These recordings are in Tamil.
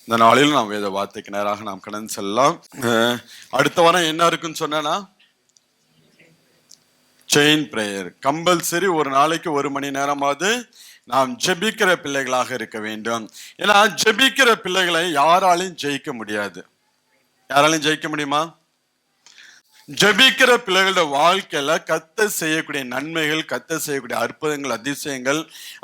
இந்த நாளில் நாம் வேத வார்த்தைக்கு நேராக நாம் கடந்து செல்லலாம். அடுத்த வாரம் என்ன இருக்குன்னு சொன்னா செயின் பிரேயர் கம்பல்சரி. ஒரு நாளைக்கு 1 மணி நேரமாவது நாம் ஜெபிக்கிற பிள்ளைகளாக இருக்க வேண்டும். ஏன்னா ஜெபிக்கிற பிள்ளைகளை யாராலையும் ஜெயிக்க முடியாது. யாராலையும் ஜெயிக்க முடியுமா? ஜெபிக்கிற பிள்ளைகளோட வாழ்க்கையில கர்த்தர் செய்யக்கூடிய நன்மைகள், கர்த்தர் செய்யக்கூடிய அற்புதங்கள், அதிசயங்கள்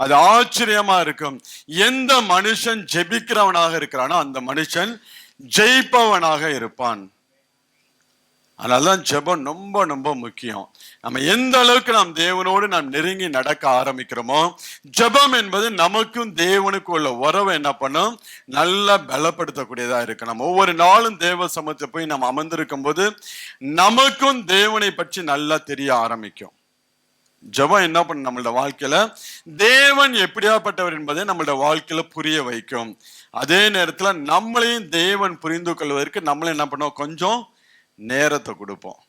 அது ஆச்சரியமா இருக்கும். எந்த மனுஷன் ஜெபிக்கிறவனாக இருக்கிறானோ அந்த மனுஷன் ஜெயிப்பவனாக இருப்பான். அதனாலதான் ஜெபம் ரொம்ப ரொம்ப முக்கியம். நம்ம எந்த அளவுக்கு நாம் தேவனோடு நாம் நெருங்கி நடக்க ஆரம்பிக்கிறோமோ, ஜெபம் என்பது நமக்கும் தேவனுக்கும் உள்ள உறவை என்ன பண்ணும், நல்லா பலப்படுத்தக்கூடியதா இருக்கு. நம்ம ஒவ்வொரு நாளும் தேவ சமூகத்துல போய் நம்ம அமர்ந்திருக்கும் போது நமக்கும் தேவனை பற்றி நல்லா தெரிய ஆரம்பிக்கும். ஜெபம் என்ன பண்ணும், நம்மளோட வாழ்க்கையில தேவன் எப்படியாப்பட்டவர் என்பதை நம்மளோட வாழ்க்கையில புரிய வைக்கும். அதே நேரத்துல நம்மளையும் தேவன் புரிந்து கொள்வதற்கு நம்மள என்ன பண்ணுவோம், கொஞ்சம் நேரத்தை கொடுப்போம்.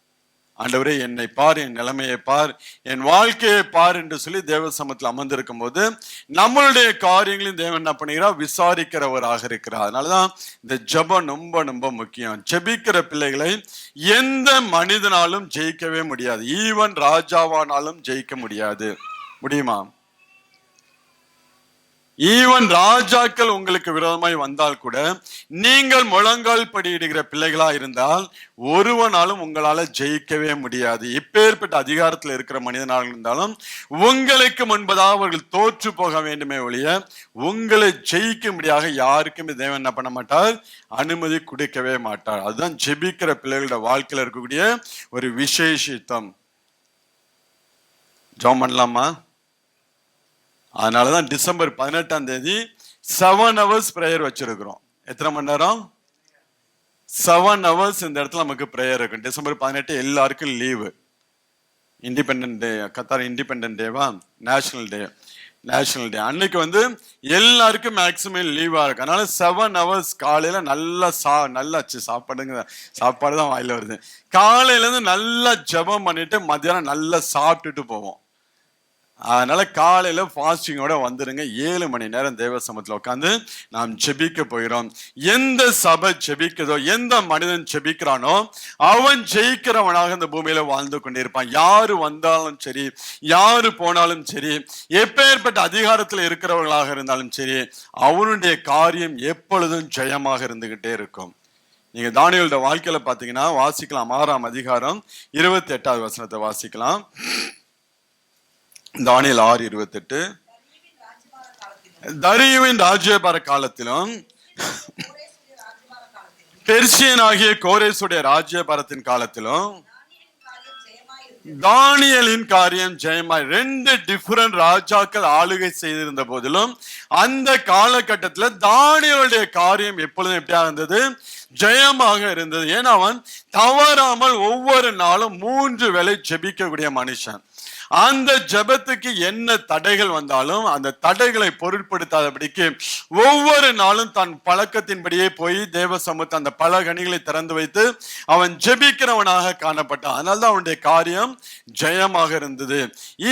ஆண்டவரே என்னை பார், என் நிலைமையை பார், என் வாழ்க்கையை பார் என்று சொல்லி தேவ சமூகத்தில் அமர்ந்திருக்கும் போது நம்மளுடைய காரியங்களையும் தேவன் என்ன பண்ணுகிறார், விசாரிக்கிறவராக இருக்கிறார். அதனாலதான் இந்த ஜெபம் ரொம்ப ரொம்ப முக்கியம். ஜெபிக்கிற பிள்ளைகளை எந்த மனிதனாலும் ஜெயிக்கவே முடியாது. ஈவன் ராஜாவானாலும் ஜெயிக்க முடியாது. முடியுமா? ஈவன் ராஜாக்கள் உங்களுக்கு விரோதமாய் வந்தால் கூட நீங்கள் முழங்கால் படியிடுகிற பிள்ளைகளா இருந்தால் ஒருவனாலும் உங்களால ஜெயிக்கவே முடியாது. எப்பேற்பட்ட அதிகாரத்தில் இருக்கிற மனிதனாக இருந்தாலும் உங்களுக்கு முன்பதாக அவர்கள் தோற்று போக வேண்டுமே ஒழிய உங்களை ஜெயிக்கும்படியாக யாருக்குமே தேவன் என்ன பண்ண மாட்டார், அனுமதி கொடுக்கவே மாட்டார். அதுதான் ஜெபிக்கிற பிள்ளைகளோட வாழ்க்கையில இருக்கக்கூடிய ஒரு விசேஷித்தம். ஜெபம் பண்ணலாமா? அதனாலதான் டிசம்பர் 18ஆம் தேதி 7 hours பிரேயர் வச்சிருக்கிறோம். எத்தனை மணி நேரம்? 7 hours இந்த இடத்துல நமக்கு பிரேயர் இருக்கும். டிசம்பர் 18 எல்லாருக்கும் லீவு. இண்டிபெண்டன்ட் டே, கத்தார் இண்டிபெண்டன்ட் டேவா, நேஷனல் டே அன்னைக்கு எல்லாருக்கும் மேக்சிமம் லீவா இருக்கு. அதனால 7 hours காலையில நல்லா சாப்பாடு தான் வாயில வருது. காலையில இருந்து நல்லா ஜெபம் பண்ணிட்டு மத்தியானம் நல்லா சாப்பிட்டுட்டு போவோம். அதனால காலையில ஃபாஸ்டிங்கோட வந்துருங்க. 7 மணி நேரம் தேவ சமூகத்துல உட்காந்து நாம் ஜெபிக்க போகிறோம். எந்த சபை ஜெபிக்கிறதோ, எந்த மனிதன் ஜெபிக்கிறானோ அவன் ஜெயிக்கிறவனாக இந்த பூமியில வாழ்ந்து கொண்டிருப்பான். யாரு வந்தாலும் சரி, யாரு போனாலும் சரி, எப்பேற்பட்ட அதிகாரத்துல இருக்கிறவர்களாக இருந்தாலும் சரி, அவனுடைய காரியம் எப்பொழுதும் ஜெயமாக இருந்துகிட்டே இருக்கும். நீங்க தானியேலோட வாழ்க்கையில பாத்தீங்கன்னா வாசிக்கலாம். 6ஆம் அதிகாரம் 28வது வசனத்தை வாசிக்கலாம். தானியேல் 6:28. தரியுவின் ராஜ்யபார காலத்திலும் பெர்சியனாகிய கோரேசுடைய ராஜ்யபாரத்தின் காலத்திலும் தானியேலின் காரியம் ஜெயமாய். 2 டிஃபரண்ட் ராஜாக்கள் ஆளுகை செய்திருந்த போதிலும் அந்த காலகட்டத்துல தானியேலுடைய காரியம் எப்பொழுதும் எப்படியா இருந்தது, ஜெயமாக இருந்தது. ஏன்னா அவன் தவறாமல் ஒவ்வொரு நாளும் 3 வேளை ஜெபிக்கக்கூடிய மனுஷன். அந்த ஜெபத்துக்கு என்ன தடைகள் வந்தாலும் அந்த தடைகளை பொருட்படுத்தாதபடிக்கு ஒவ்வொரு நாளும் தன் பழக்கத்தின்படியே போய் தேவ சமூகத்தை அந்த பல கனிகளை திறந்து வைத்து அவன் ஜெபிக்கிறவனாக காணப்பட்டான். அதனால்தான் அவனுடைய காரியம் ஜெயமாக இருந்தது.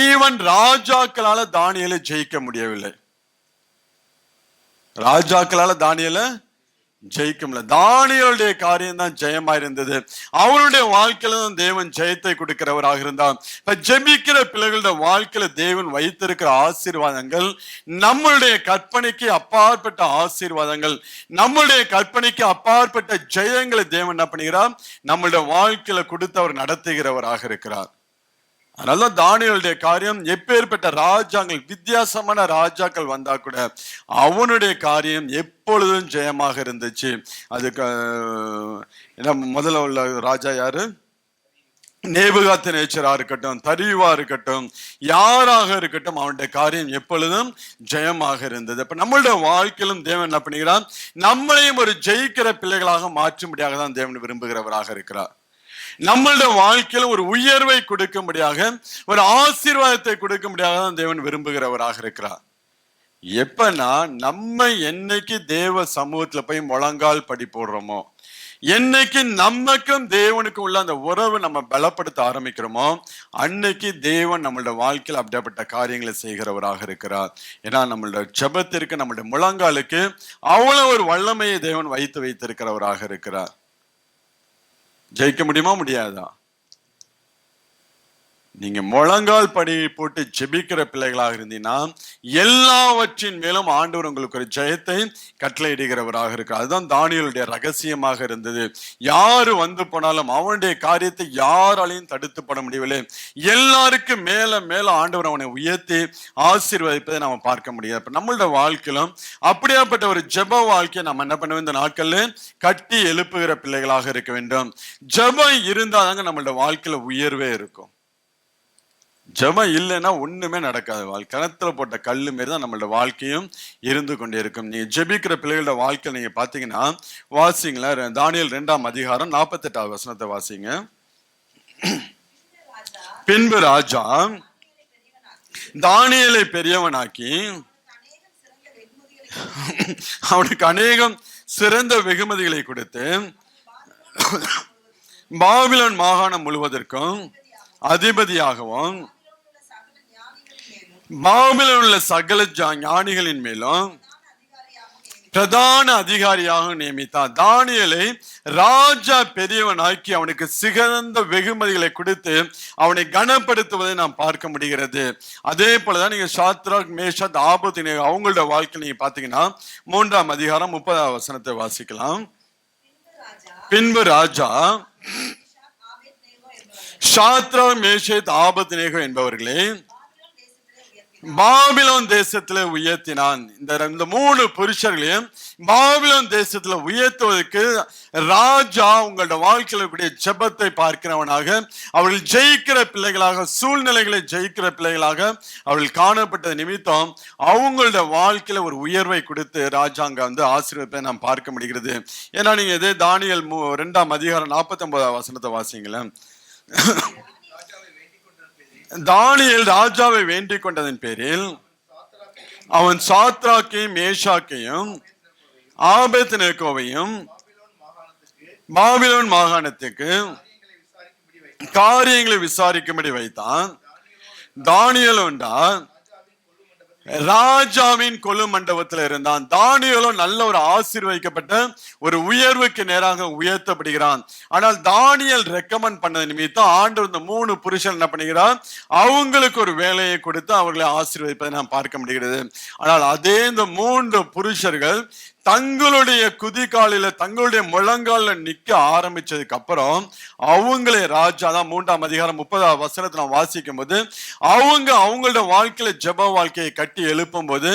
ஈவன் ராஜாக்களால தானியேலை ஜெயிக்க முடியவில்லை. ராஜாக்களால தானியேலை ஜெயிக்க முடியல. தானியேலுடைய காரியம் தான் ஜெயமா இருந்தது. அவனுடைய வாழ்க்கையில தான் தேவன் ஜெயத்தை கொடுக்கிறவராக இருந்தார். இப்ப ஜெபிக்கிற பிள்ளைகளுடைய வாழ்க்கையில தேவன் வைத்திருக்கிற ஆசீர்வாதங்கள் நம்மளுடைய கற்பனைக்கு அப்பாற்பட்ட ஆசீர்வாதங்கள், நம்மளுடைய கற்பனைக்கு அப்பாற்பட்ட ஜெயங்களை தேவன் என்ன பண்ணுகிறார், நம்மளுடைய வாழ்க்கையில கொடுத்து அவர் நடத்துகிறவராக இருக்கிறார். அதனால தானியேலுடைய காரியம் எப்பேற்பட்ட ராஜாக்கள், வித்தியாசமான ராஜாக்கள் வந்தா கூட அவனுடைய காரியம் எப்பொழுதும் ஜெயமாக இருந்துச்சு. அதுக்கு முதல்ல உள்ள ராஜா யாரு? நேபுகாத்நேச்சரா இருக்கட்டும், தரியுவா இருக்கட்டும், யாராக இருக்கட்டும், அவனுடைய காரியம் எப்பொழுதும் ஜெயமாக இருந்தது. அப்ப நம்மளுடைய வாழ்க்கையிலும் தேவன் என்ன பண்ணுகிறான், நம்மளையும் ஒரு ஜெயிக்கிற பிள்ளைகளாக மாற்றும்படியாக தான் தேவன் விரும்புகிறவராக இருக்கிறார். நம்மளுடைய வாழ்க்கையில ஒரு உயர்வை கொடுக்கும்படியாக, ஒரு ஆசீர்வாதத்தை கொடுக்கும்படியாக தான் தேவன் விரும்புகிறவராக இருக்கிறார். எப்பன்னா நம்ம என்னைக்கு தேவ சமூகத்துல போய் முழங்கால் படி போடுறோமோ, என்னைக்கு நமக்கும் தேவனுக்கும் உள்ள அந்த உறவு நம்ம பலப்படுத்த ஆரம்பிக்கிறோமோ அன்னைக்கு தேவன் நம்மளோட வாழ்க்கையில் அப்படிப்பட்ட காரியங்களை செய்கிறவராக இருக்கிறார். ஏன்னா நம்மளோட ஜெபத்திற்கு, நம்மளுடைய முழங்காலுக்கு அவ்வளவு ஒரு வல்லமையை தேவன் வைத்திருக்கிறவராக இருக்கிறார். ஜெயிக்க முடியுமா முடியாதா? நீங்க முழங்கால் படி போட்டு ஜெபிக்கிற பிள்ளைகளாக இருந்தீங்கன்னா எல்லாவற்றின் மேலும் ஆண்டவர் உங்களுக்கு ஒரு ஜெயத்தை கட்டளையிடுகிறவராக இருக்கு. அதுதான் தானியேலுடைய ரகசியமாக இருந்தது. யாரு வந்து போனாலும் அவனுடைய காரியத்தை யாராலையும் தடுத்து போட முடியவில்லை. எல்லாருக்கும் மேல மேல ஆண்டவர் அவனை உயர்த்தி ஆசீர்வதிப்பதை நாம பார்க்க முடியாது. இப்ப நம்மளோட வாழ்க்கையிலும் அப்படியாப்பட்ட ஒரு ஜெப வாழ்க்கையை நம்ம என்ன பண்ணுவோம், இந்த நாட்கள்ல கட்டி எழுப்புகிற பிள்ளைகளாக இருக்க வேண்டும். ஜெபம் இருந்தாதாங்க நம்மளோட வாழ்க்கையில உயர்வே இருக்கும். ஜெபம் இல்லைன்னா ஒண்ணுமே நடக்காது. கிணத்துல போட்ட கல்லு மாரி தான் நம்மளோட வாழ்க்கையும் இருந்து கொண்டே இருக்கும். நீங்க ஜெபிக்கிற பிள்ளைகளோட வாழ்க்கை நீங்க பாத்தீங்கன்னா வாசிங்களா, தானியேல் 2ஆம் அதிகாரம் 48வது வசனத்தை வாசிங்க. பின்பு ராஜா தானியேலை பெரியவனாக்கி அவனுக்கு அநேகம் சிறந்த வெகுமதிகளை கொடுத்து பாபிலோன் மாகாணம் முழுவதற்கும் அதிபதியாகவும் பாபிலோனில் உள்ள சகல ஞானிகளின் மேலும் பிரதான அதிகாரியாக நியமித்தார். தானியேலை ராஜா பெரியவனாக்கி அவனுக்கு சிறந்த வெகுமதிகளை கொடுத்து அவனை கனப்படுத்துவதை நாம் பார்க்க முடிகிறது. அதே போலதான் நீங்க சாத்ராக், மேஷாக், ஆபேத்நேகோ அவங்களோட வாழ்க்கை நீங்க பாத்தீங்கன்னா 3ஆம் அதிகாரம் 30வது வசனத்தை வாசிக்கலாம். பின்பு ராஜா சாத்ராக், மேஷாக், ஆபேத்நேகோ என்பவர்களே பாபிலோன் தேசத்துல உயர்த்தினான். இந்த 3 புருஷர்களையும் பாபிலோன் தேசத்துல உயர்த்துவதற்கு ராஜா உங்களோட வாழ்க்கையில கூடிய ஜெபத்தை பார்க்கிறவனாக, அவர்கள் ஜெயிக்கிற பிள்ளைகளாக, சூழ்நிலைகளை ஜெயிக்கிற பிள்ளைகளாக அவர்கள் காணப்பட்ட நிமித்தம் அவங்களோட வாழ்க்கையில ஒரு உயர்வை கொடுத்து ராஜாங்க வந்து ஆசீர்வதிப்பதை நாம் பார்க்க முடிகிறது. ஏன்னா நீங்க இதே தானியேல் 2ஆம் அதிகாரம் 49வது வசனத்தை வாசிங்களேன். தானியேல் ராஜாவை வேண்டிக் கொண்டதன் பேரில் அவன் சாத்ராக்கையும் மேஷாக்கையும் ஆபேத்நேகோவையும் பாபிலோன் மாகாணத்துக்கு காரியங்களை விசாரிக்கும்படி வைத்தான். தானியேல் உண்டான் ராஜாவின் கொலு மண்டபத்தில் இருந்தான். தானியேலும் நல்ல ஒரு ஆசீர்வதிக்கப்பட்ட ஒரு உயர்வுக்கு நேராக உயர்த்தப்படுகிறான். ஆனால் தானியேல் ரெக்கமெண்ட் பண்ணது நிமித்தம் ஆண்டவர் இந்த 3 புருஷன் என்ன பண்ணுகிறார், அவங்களுக்கு ஒரு வேலையை கொடுத்து அவர்களை ஆசீர்வதிப்பதை நாம் பார்க்க முடிகிறது. ஆனால் அதே இந்த 3 புருஷர்கள் தங்களுடைய குதிகாலில, தங்களுடைய முழங்கால நிக்க ஆரம்பிச்சதுக்கு அப்புறம் அவங்களே ராஜா தான் 3ஆம் அதிகாரம் 30வது வசனத்தை நான் வாசிக்கும் போது அவங்களோட வாழ்க்கையில ஜெப வாழ்க்கையை கட்டி எழுப்பும் போது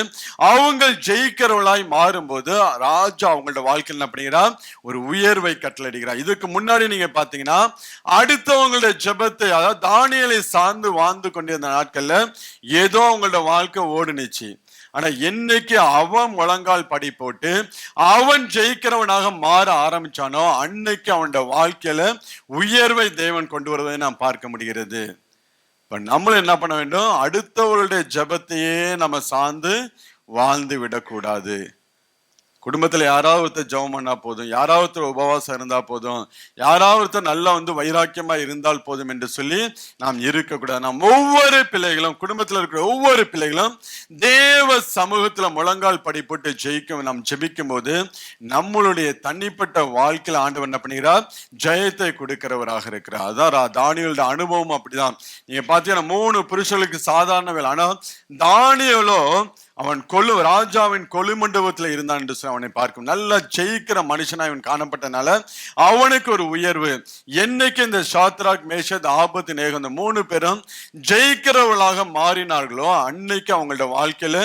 அவங்க ஜெயிக்கிறவளாய் மாறும் போது ராஜா அவங்களோட வாழ்க்கையில் என்ன பண்ணுகிறார், ஒரு உயர்வை கட்டளையிடுகிறார். இதுக்கு முன்னாடி நீங்க பாத்தீங்கன்னா அடுத்தவங்களோட ஜெபத்தை, அதாவது தானியேலை சார்ந்து வாழ்ந்து கொண்டிருந்த நாட்கள்ல ஏதோ அவங்களோட வாழ்க்கை ஓடுனுச்சு. ஆனா என்னைக்கு அவன் முழங்கால் படி போட்டு அவன் ஜெயிக்கிறவனாக மாற ஆரம்பிச்சானோ அன்னைக்கு அவனோட வாழ்க்கையில உயர்வை தேவன் கொண்டு வருவதை நாம் பார்க்க முடிகிறது. இப்ப நம்மளும் என்ன பண்ண வேண்டும், அடுத்தவர்களுடைய ஜெபத்தையே நம்ம சார்ந்து வாழ்ந்து விடக்கூடாது. குடும்பத்துல யாராவது ஒருத்தர் ஜெபம் பண்ணா போதும், யாராவது ஒருத்தர் உபவாசம் இருந்தா போதும், யாராவது ஒருத்தர் நல்லா வந்து வைராக்கியமா இருந்தால் போதும் என்று சொல்லி நாம் இருக்கக்கூடாது. நாம் ஒவ்வொரு பிள்ளைகளும், குடும்பத்துல இருக்கிற ஒவ்வொரு பிள்ளைகளும் தேவ சமூகத்துல முழங்கால் படி போட்டு நாம் ஜெபிக்கும் போது நம்மளுடைய தனிப்பட்ட வாழ்க்கையில ஆண்டவர் என்ன பண்ணுகிறார், ஜெயத்தை கொடுக்கிறவராக இருக்கிறார். அதான் தானியேலோட அனுபவம் அப்படிதான். நீங்க பாத்தீங்கன்னா 3 புருஷர்களுக்கு சாதாரண வேலை. ஆனா தானியேலோ அவன் ராஜாவின் கொலு மண்டபத்தில் இருந்தான் என்று அவனை பார்க்கும் நல்ல ஜெயிக்கிற மனுஷனா இவன் காணப்பட்டனால அவனுக்கு ஒரு உயர்வு. என்னைக்கு இந்த சாத்ராக், மேஷாக், ஆபேத்நேகோ இந்த 3 பேரும் ஜெயிக்கிறவர்களாக மாறினார்களோ அன்னைக்கு அவங்களோட வாழ்க்கையில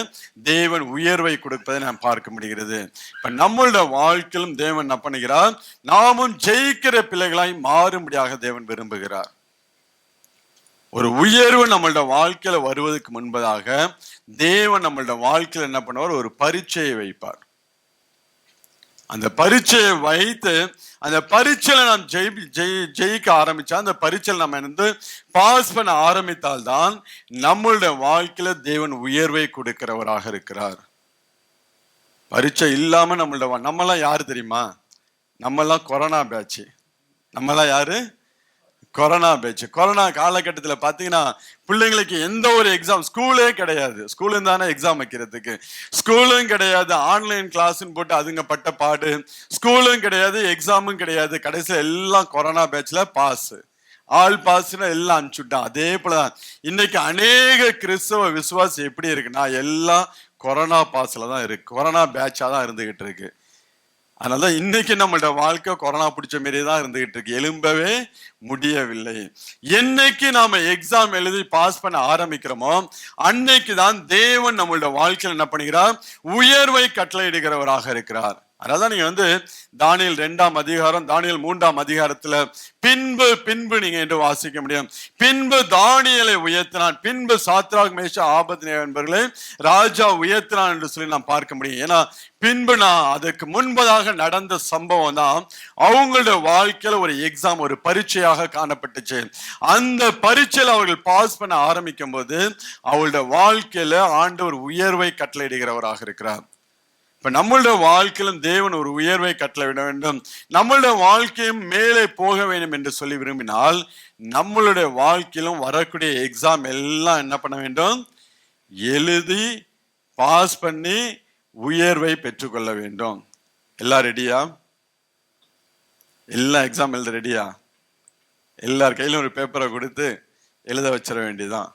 தேவன் உயர்வை கொடுப்பதை நாம் பார்க்க முடிகிறது. இப்ப நம்மளோட வாழ்க்கையிலும் தேவன் என்ன பண்ணுகிறார், நாமும் ஜெயிக்கிற பிள்ளைகளாய் மாறும்படியாக தேவன் விரும்புகிறார். ஒரு உயர்வு நம்மளோட வாழ்க்கையில வருவதற்கு முன்பதாக தேவன் நம்மளோட வாழ்க்கையில என்ன பண்ணுவார், ஒரு பரீட்சையை வைப்பார். அந்த பரீட்சையை வைத்து அந்த பரீட்சையில நாம் ஜெயிக்க ஆரம்பிச்சா, அந்த பரீட்சையில் நம்ம வந்து பாஸ் பண்ண ஆரம்பித்தால்தான் நம்மளுடைய வாழ்க்கையில தேவன் உயர்வை கொடுக்கிறவராக இருக்கிறார். பரீட்சை இல்லாம நம்மளாம் யாரு தெரியுமா, நம்மெல்லாம் கொரோனா பேட்ச். நம்மெல்லாம் யாரு? Corona batch. கொரோனா காலகட்டத்தில் பார்த்தீங்கன்னா பிள்ளைங்களுக்கு எந்த ஒரு எக்ஸாம், ஸ்கூலே கிடையாது. ஸ்கூலும் தானே எக்ஸாம் வைக்கிறதுக்கு, ஸ்கூலும் கிடையாது. ஆன்லைன் கிளாஸ்ன்னு போட்டு அதுங்க பட்ட பாடு. ஸ்கூலும் கிடையாது, எக்ஸாமும் கிடையாது. கடைசியில் எல்லாம் கொரோனா பேட்ச்ல பாஸ், ஆல் பாஸ்ன்னு எல்லாம் அனுப்பிச்சுட்டான். அதே போலதான் இன்னைக்கு அநேக கிறிஸ்தவ விசுவாசி எப்படி இருக்குன்னா எல்லாம் கொரோனா பாஸ்ல தான் இருக்கு, கொரோனா பேட்சா தான் இருந்துகிட்டு இருக்கு. அதனாலதான் இன்னைக்கு நம்மளோட வாழ்க்கை கொரோனா பிடிச்ச மாரி தான் இருந்துகிட்டு இருக்கு, எழும்பவே முடியவில்லை. என்னைக்கு நாம எக்ஸாம் எழுதி பாஸ் பண்ண ஆரம்பிக்கிறோமோ அன்னைக்கு தான் தேவன் நம்மளோட வாழ்க்கையில் என்ன பண்ணுகிறார்? உயர்வை கட்டளையிடுகிறவராக இருக்கிறார். அதான் நீங்க வந்து தானியேல் 2ஆம் அதிகாரம், தானியேல் 3ஆம் அதிகாரத்துல பின்பு பின்பு நீங்க என்று வாசிக்க முடியும். பின்பு தானியேலை உயர்த்தினான், பின்பு சாத்ராக் மேஷாக் ஆபேத்நேகோ என்பவர்களை ராஜா உயர்த்தினான் என்று சொல்லி நாம் பார்க்க முடியும். ஏன்னா பின்பு நான் அதுக்கு முன்பதாக நடந்த சம்பவம் தான் அவங்களுடைய வாழ்க்கையில ஒரு எக்ஸாம், ஒரு பரீட்சையாக காணப்பட்டுச்சு. அந்த பரீட்சையில் அவர்கள் பாஸ் பண்ண ஆரம்பிக்கும் போது அவங்களுடைய வாழ்க்கையில ஆண்டவர் உயர்வை கட்டளையிடுகிறவராக இருக்கிறார். இப்ப நம்மளுடைய வாழ்க்கையிலும் தேவன் ஒரு உயர்வை கட்டளையிட வேண்டும், நம்மளுடைய வாழ்க்கையும் மேலே போக வேண்டும் என்று சொல்லி விரும்பினால் நம்மளுடைய வாழ்க்கையிலும் வரக்கூடிய எக்ஸாம் எல்லாம் என்ன பண்ண வேண்டும்? எழுதி பாஸ் பண்ணி உயர்வை பெற்றுக்கொள்ள வேண்டும். எல்லாம் ரெடியா? எல்லாம் எக்ஸாம் எழுத ரெடியா? எல்லார் கையிலும் ஒரு பேப்பரை கொடுத்து எழுத வச்சிட வேண்டியதான்.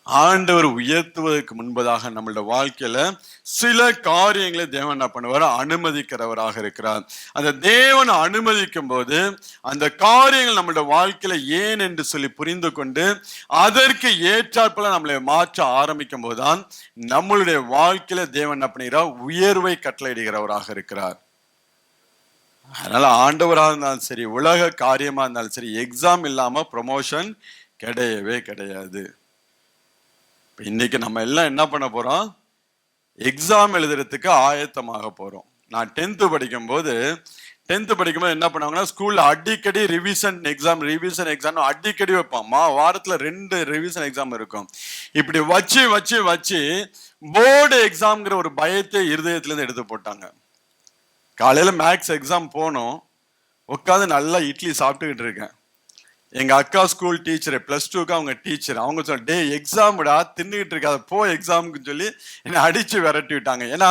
ஆண்டவர் உயர்த்துவதற்கு முன்பதாக நம்மளோட வாழ்க்கையில சில காரியங்களை தேவன் என்ன பண்ணுவார்? அனுமதிக்கிறவராக இருக்கிறார். அந்த தேவன் அனுமதிக்கும் போது அந்த காரியங்கள் நம்மளோட வாழ்க்கையில ஏன் என்று சொல்லி புரிந்து கொண்டு அதற்கு ஏற்றாற்போல நம்மளை மாற்ற ஆரம்பிக்கும் போதுதான் நம்மளுடைய வாழ்க்கையில தேவன் என்ன பண்ணுகிறார்? உயர்வை கட்டளையிடுகிறவராக இருக்கிறார். அதனால ஆண்டவராக இருந்தாலும் சரி, உலக காரியமா இருந்தாலும் சரி, எக்ஸாம் இல்லாம ப்ரொமோஷன் கிடையவே கிடையாது. இன்னைக்கு நம்ம எல்லாம் என்ன பண்ண போறோம்? எக்ஸாம் எழுதுறதுக்கு ஆயத்தமாக போறோம். நான் 10th படிக்கும்போது என்ன பண்ணுவாங்கன்னா ஸ்கூல்ல அடிக்கடி ரிவிஷன் எக்ஸாம் அடிக்கடி வைப்பான். வாரத்துல 2 ரிவிஷன் எக்ஸாம் இருக்கும். இப்படி வச்சு வச்சு வச்சு போர்டு எக்ஸாம்ங்கிற ஒரு பயத்தை இருதயத்துல இருந்து எடுத்து போட்டாங்க. காலையில மேக்ஸ் எக்ஸாம் போனோம், உட்காந்து நல்லா இட்லி சாப்பிட்டுக்கிட்டு இருக்கேன். எங்க அக்கா ஸ்கூல் டீச்சர், +2க்கு அவங்க டீச்சர், அவங்க சொல்ல, டே எக்ஸாம்டா தின்னுகிட்டு இருக்காத போ எக்ஸாமுக்கு சொல்லி என்னை அடிச்சு விரட்டி விட்டாங்க. ஏன்னா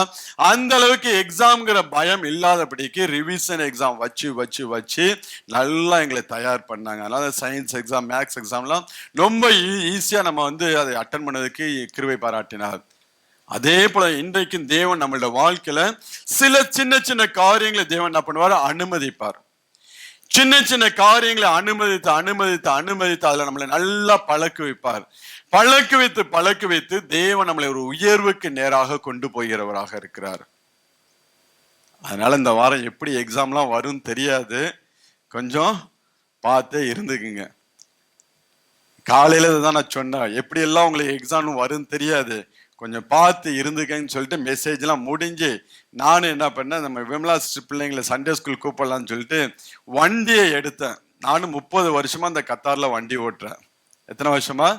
அந்த அளவுக்கு எக்ஸாம்ங்கிற பயம் இல்லாதபடிக்கு ரிவிஷன் எக்ஸாம் வச்சு வச்சு வச்சு நல்லா எங்களை தயார் பண்ணாங்க. அதனால சயின்ஸ் எக்ஸாம், மேக்ஸ் எக்ஸாம்லாம் ரொம்ப ஈஸியா நம்ம வந்து அதை அட்டன் பண்ணதுக்கு கிருபை பாராட்டினார். அதே போல இன்றைக்கும் தேவன் நம்மளோட வாழ்க்கையில சில சின்ன சின்ன காரியங்களை தேவன் என்ன பண்ணுவார்? அனுமதிப்பார். சின்ன சின்ன காரியங்களை அனுமதித்து அனுமதித்து அனுமதித்து அதுல நம்மளை நல்லா பழக்கு வைத்து தேவன் நம்மளை ஒரு உயர்வுக்கு நேராக கொண்டு போகிறவராக இருக்கிறார். அதனால இந்த வாரம் எப்படி எக்ஸாம்லாம் வரும் தெரியாது, கொஞ்சம் பார்த்தே இருந்துக்குங்க. காலையில தான் நான் சொன்னேன், எப்படி எல்லாம் உங்களுக்கு எக்ஸாம் வரும் தெரியாது, கொஞ்சம் பார்த்து இருந்துக்கன்னு சொல்லிட்டு மெசேஜ்லாம் முடிஞ்சு நானும் என்ன பண்ணேன், நம்ம விமலா பிள்ளைங்களை சண்டே ஸ்கூல் கூப்பிடலான்னு சொல்லிட்டு வண்டியை எடுத்தேன். நானும் 30 வருஷமா இந்த கத்தார்ல வண்டி ஓட்டுறேன். எத்தனை வருஷமா?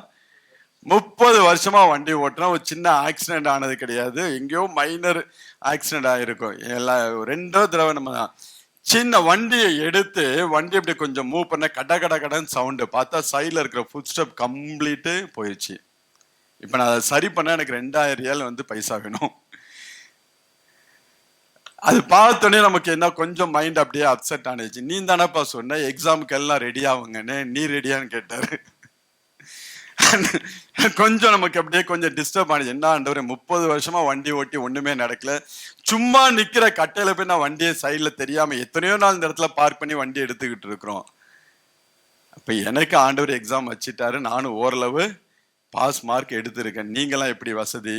30 வருஷமா வண்டி ஓட்டுறேன். ஒரு சின்ன ஆக்சிடென்ட் ஆனது கிடையாது, எங்கேயோ மைனர் ஆக்சிடென்ட் ஆகிருக்கும். எல்லாம் 2 தடவை நம்ம சின்ன வண்டியை எடுத்து வண்டி அப்படி கொஞ்சம் மூவ் பண்ண கடன் சவுண்டு பார்த்தா சைடில் இருக்கிற ஃபுட் ஸ்டெப் கம்ப்ளீட்டு போயிடுச்சு. இப்போ நான் அதை சரி பண்ண எனக்கு 2000 ரியால் வந்து பைசா வேணும். அது பார்த்தோன்னே நமக்கு என்ன கொஞ்சம் மைண்ட் அப்படியே அப்செட் ஆனிச்சு. நீ தானப்பா சொன்ன எக்ஸாமுக்கு எல்லாம் ரெடி ஆகுங்கன்னு, நீ ரெடியான்னு கேட்டாரு. கொஞ்சம் நமக்கு அப்படியே கொஞ்சம் டிஸ்டர்ப் ஆனிச்சு. என்ன ஆண்டவரே 30 வருஷமா வண்டி ஓட்டி ஒண்ணுமே நடக்கல, சும்மா நிக்கிற கட்டையில போய் நான் வண்டியை சைட்ல தெரியாம எத்தனையோ நாள் இந்த இடத்துல பார்க் பண்ணி வண்டி எடுத்துக்கிட்டு இருக்கிறோம். அப்ப எனக்கு ஆண்டவர் எக்ஸாம் வச்சிட்டாரு, நானும் ஓரளவு பாஸ் மார்க் எடுத்திருக்கேன். நீங்களாம் எப்படி வசதி?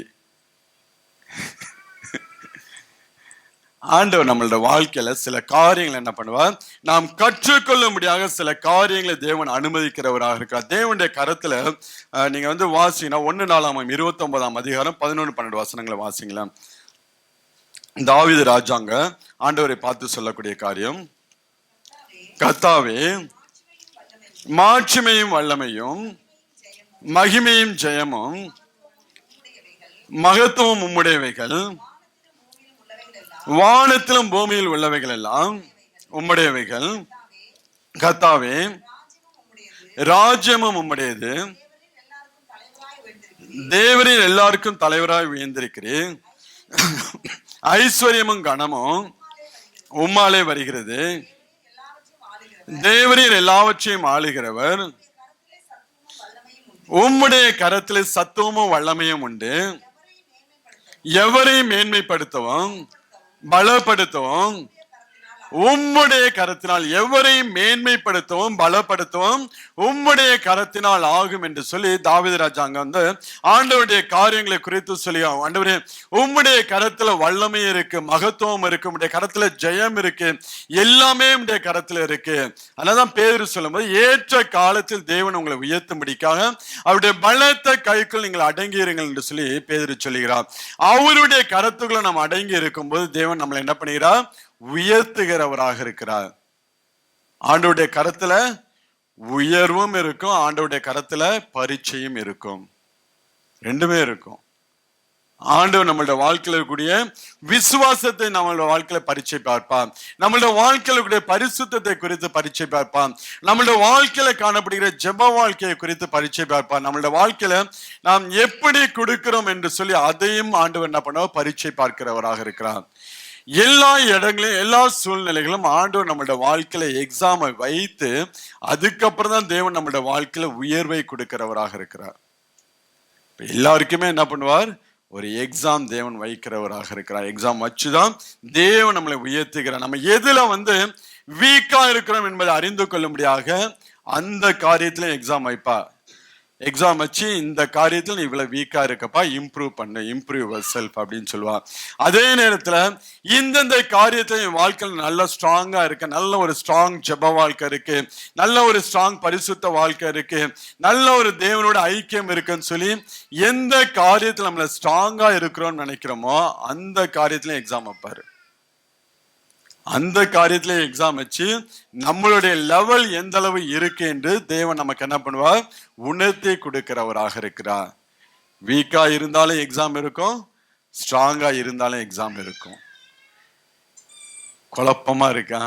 ஆண்டவர் நம்மளோட வாழ்க்கையில சில காரியங்களை என்ன பண்ணுவார்? நாம் கற்றுக்கொள்ளும்படியாக சில காரியங்களை தேவன் அனுமதிக்கிறவராக இருக்கிறார். தேவனுடைய கருத்துல நீங்க வந்து வாசிங்கன்னா 1 நாளாகமம் 29ஆம் அதிகாரம் 11-12 வசனங்களை வாசிங்களேன். தாவீது ராஜாங்க ஆண்டவரை பார்த்து சொல்லக்கூடிய காரியம், கர்த்தாவே மாட்சிமையும் வல்லமையும் மகிமையும் ஜெயமும் மகத்துவம் உம்முடையவைகள், வானத்திலும் பூமியில் உள்ளவைகள் எல்லாம் உம்முடையவைகள். கர்த்தாவே, ராஜ்யமும் உம்முடையது. தேவரின் எல்லாருக்கும் தலைவராய் உயர்ந்திருக்கிறேன். ஐஸ்வர்யமும் கனமும் உம்மாலே வருகிறது. தேவரின் எல்லாவற்றையும் ஆளுகிறவர். உம்முடைய கரத்திலே சத்துவமும் வல்லமையும் உண்டு. எவரையும் மேன்மைப்படுத்தவும் பலப்படுத்தவும் உம்முடைய கரத்தினால், எவரையும் மேன்மைப்படுத்தவும் பலப்படுத்தவும் உம்முடைய கரத்தினால் ஆகும் என்று சொல்லி தாவீது ராஜா அங்க ஆண்டவருடைய காரியங்களை குறித்து சொல்லி, ஆண்டவரே உம்முடைய கரத்துல வல்லமை இருக்கு, மகத்துவம் இருக்கு, உம்முடைய கரத்துல ஜெயம் இருக்கு, எல்லாமே உம்முடைய கரத்துல இருக்கு. அதனாலதான் பேதுரு சொல்லும்போது ஏற்ற காலத்தில் தேவன் உங்களை உயர்த்தும்படிக்காக அவருடைய பலத்த கைக்குள் நீங்கள் அடங்கி இருங்கள் என்று சொல்லி பேதுரு சொல்லுகிறார். அவருடைய கரத்துக்குள்ள நம்ம அடங்கி இருக்கும் போது தேவன் நம்மளை என்ன பண்ணுகிறார்? உயர்த்துகிறவராக இருக்கிறார். ஆண்டவருடைய கரத்துல உயர்வும் இருக்கும், ஆண்டவருடைய கரத்துல பரீட்சையும் இருக்கும், ரெண்டுமே இருக்கும். ஆண்டவர் நம்மளோட வாழ்க்கையில் இருக்கக்கூடிய விசுவாசத்தை நம்மளோட வாழ்க்கையில பரீட்சை பார்ப்பான். நம்மளோட வாழ்க்கையில் இருக்கக்கூடிய பரிசுத்தத்தை குறித்து பரீட்சை பார்ப்பான். நம்மளோட வாழ்க்கையில காணப்படுகிற ஜெப வாழ்க்கையை குறித்து பரீட்சை பார்ப்பான். நம்மளோட வாழ்க்கையில நாம் எப்படி கொடுக்கிறோம் என்று சொல்லி அதையும் ஆண்டவர் என்ன பண்ண பரீட்சை பார்க்கிறவராக இருக்கிறார். எல்லா இடங்களையும் எல்லா சூழ்நிலைகளும் ஆண்டவர் நம்மளோட வாழ்க்கையில எக்ஸாமை வைத்து அதுக்கப்புறம் தான் தேவன் நம்மளோட வாழ்க்கையில உயர்வை கொடுக்கிறவராக இருக்கிறார். எல்லாருக்குமே என்ன பண்ணுவார்? ஒரு எக்ஸாம் தேவன் வைக்கிறவராக இருக்கிறார். எக்ஸாம் வச்சுதான் தேவன் நம்மளை உயர்த்துகிறார். நம்ம எதுல வீக்கா இருக்கிறோம் என்பதை அறிந்து கொள்ளும்படியாக அந்த காரியத்துல எக்ஸாம் வைப்பா. எக்ஸாம் வச்சு இந்த காரியத்தில் நீ இவ்வளவு வீக்கா இருக்கப்பா, இம்ப்ரூவ் பண்ணு, இம்ப்ரூவ் யுவர் செல்ஃப் அப்படின்னு சொல்லுவா. அதே நேரத்துல இந்தந்த காரியத்துல என் வாழ்க்கையில் நல்ல ஸ்ட்ராங்கா இருக்கு, நல்ல ஒரு ஸ்ட்ராங் ஜெப வாழ்க்கை இருக்கு, நல்ல ஒரு ஸ்ட்ராங் பரிசுத்த வாழ்க்கை இருக்கு, நல்ல ஒரு தேவனோட ஐக்கியம் இருக்குன்னு சொல்லி எந்த காரியத்துல நம்மள ஸ்ட்ராங்கா இருக்கிறோம்னு நினைக்கிறோமோ அந்த காரியத்துல எக்ஸாம் வைப்பாரு. அந்த காரியத்திலே எக்ஸாம் வச்சு நம்மளுடைய லெவல் எந்த அளவு இருக்கு என்று தேவன் நமக்கு என்ன பண்ணுவார்? உணர்த்தி கொடுக்கிறவராக இருக்கிறார். வீக்கா இருந்தாலும் எக்ஸாம் இருக்கும், ஸ்ட்ராங்கா இருந்தாலும் எக்ஸாம் இருக்கும். குழப்பமா இருக்கா?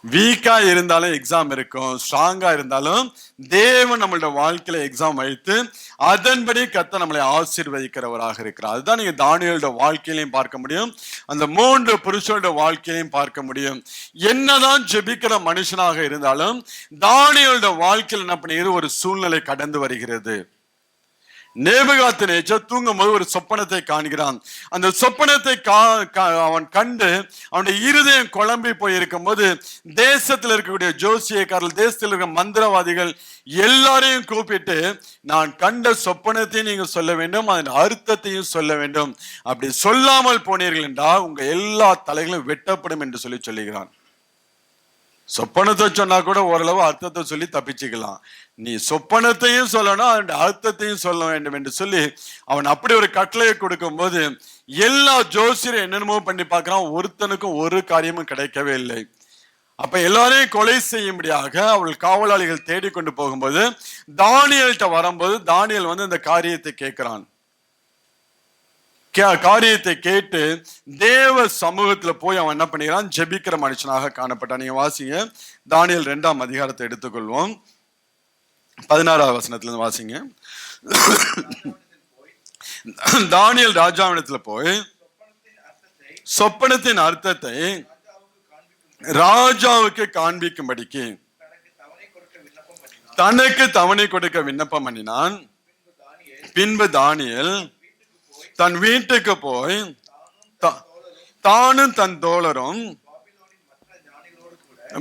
வீக்கா இருந்தாலும் எக்ஸாம் இருக்கும், ஸ்ட்ராங்கா இருந்தாலும் தேவன் நம்மளோட வாழ்க்கையில எக்ஸாம் வைத்து அதன்படி கர்த்தர் நம்மளை ஆசீர்வதிக்கிறவராக இருக்கிறார். அதுதான் நீங்க தானியேலோட வாழ்க்கையிலையும் பார்க்க முடியும், அந்த 3 புருஷனோட வாழ்க்கையிலையும் பார்க்க முடியும். என்னதான் ஜெபிக்கிற மனுஷனாக இருந்தாலும் தானியேலோட வாழ்க்கையில் என்ன பண்ணுகிறது? ஒரு சூழ்நிலை கடந்து வருகிறது. நேபுகாத்நேச்சர் தூங்கும் போது ஒரு சொப்பனத்தை காண்கிறான். அந்த சொப்பனத்தை அவன் கண்டு அவனுடைய இருதயம் குழம்பி போயிருக்கும் போது தேசத்தில் இருக்கக்கூடிய ஜோசியக்காரர்கள், தேசத்தில் இருக்க மந்திரவாதிகள் எல்லாரையும் கூப்பிட்டு, நான் கண்ட சொப்பனத்தையும் நீங்க சொல்ல வேண்டும், அதன் அர்த்தத்தையும் சொல்ல வேண்டும். அப்படி சொல்லாமல் போனீர்கள் என்றால் உங்க எல்லா தலைகளும் வெட்டப்படும் என்று சொல்லுகிறான். சொப்பனத்தை சொன்னா கூட ஓரளவு அர்த்தத்தை சொல்லி தப்பிச்சுக்கலாம். நீ சொப்பனத்தையும் சொல்லணும், அதனுடைய அர்த்தத்தையும் சொல்ல வேண்டும் என்று சொல்லி அவன் அப்படி ஒரு கட்டளையை கொடுக்கும் போது எல்லா ஜோசியரும் என்னென்னமோ பண்ணி பார்க்கிறான், ஒருத்தனுக்கும் ஒரு காரியமும் கிடைக்கவே இல்லை. அப்ப எல்லாரையும் கொலை செய்யும்படியாக அவள் காவலாளிகள் தேடிக்கொண்டு போகும்போது தானியேல்கிட்ட வரும்போது தானியேல் இந்த காரியத்தை கேட்கிறான். காரியத்தை கேட்டு தேவ சமூகத்துல போய் அவன் என்ன பண்ணுகிறான்? ஜெபிக்கிற மனுஷனாக காணப்பட்டான். நீங்க வாசிங்க, தானியேல் 2ஆம் அதிகாரத்தை எடுத்துக்கொள்வோம். 16ஆவது வசனத்துல இருந்து வாசிங்க. தானியேல் ராஜாவிடத்துல போய் சொப்பனத்தின் அர்த்தத்தை ராஜாவுக்கு காண்பிக்கும்படிக்கு தனக்கு தவணை கொடுக்க விண்ணப்பம் பண்ணினான். பின்பு தானியேல் தன் வீட்டுக்கு போய் தானும் தன் தோழரும்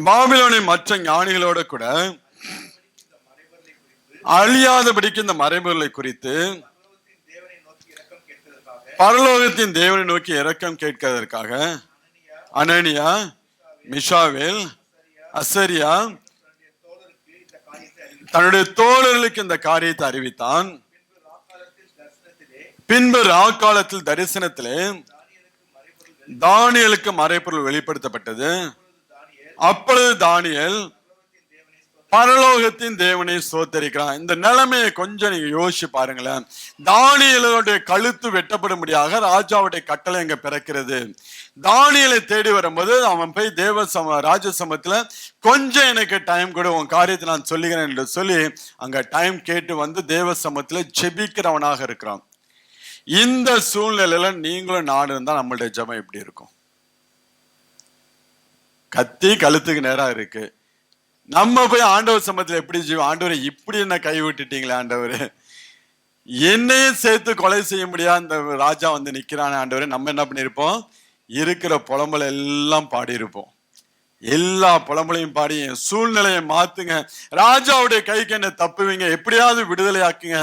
பாபிலோனின் மற்ற ஞானிகளோட கூட அழியாதபடிக்கு இந்த மறைபொருளை குறித்து பரலோகத்தின் தேவனை நோக்கி இரக்கம் கேட்கிறதற்காக அனனியா, மிஷாவேல், அசரியா தன்னுடைய தோழர்களுக்கு இந்த காரியத்தை அறிவித்தான். பின்பு ராக்காலத்தில் தரிசனத்திலே தானியேலுக்கு மறைபொருள் வெளிப்படுத்தப்பட்டது. அப்பொழுது தானியேல் பரலோகத்தின் தேவனை ஸ்தோத்தரிக்கிறான். இந்த நிலைமையை கொஞ்சம் நீங்க யோசிச்சு பாருங்களேன். தானியேலுடைய கழுத்து வெட்டப்படும்படியாக ராஜாவுடைய கட்டளை அங்க பிறக்கிறது. தானியேலை தேடி வரும்போது அவன் போய் ராஜசமத்துல கொஞ்சம் எனக்கு டைம் கொடு, உன் காரியத்தை நான் சொல்லுகிறேன் என்று சொல்லி அங்க டைம் கேட்டு வந்து தேவ சமத்துல ஜெபிக்கிறவனாக இருக்கிறான். இந்த சூழ்நிலையில நீங்களும் நானும் இருந்தா நம்மளுடைய ஜெபம் எப்படி இருக்கும்? கத்தி கழுத்துக்கு நேரா இருக்கு. நம்ம போய் ஆண்டவர் சமத்துல எப்படி செய்வோம்? ஆண்டவரை இப்படி என்ன கை விட்டுட்டீங்களே ஆண்டவரு, என்னையும் சேர்த்து கொலை செய்ய முடியாது இந்த ராஜா வந்து நிக்கிறானே ஆண்டவரே. நம்ம என்ன பண்ணிருப்போம்? இருக்கிற புலம்பலை எல்லாம் பாடி இருப்போம். எல்லா புலம்பலையும் பாடி என் சூழ்நிலையை மாத்துங்க, ராஜாவுடைய கைக்கு என்ன தப்புவீங்க, எப்படியாவது விடுதலை ஆக்குங்க.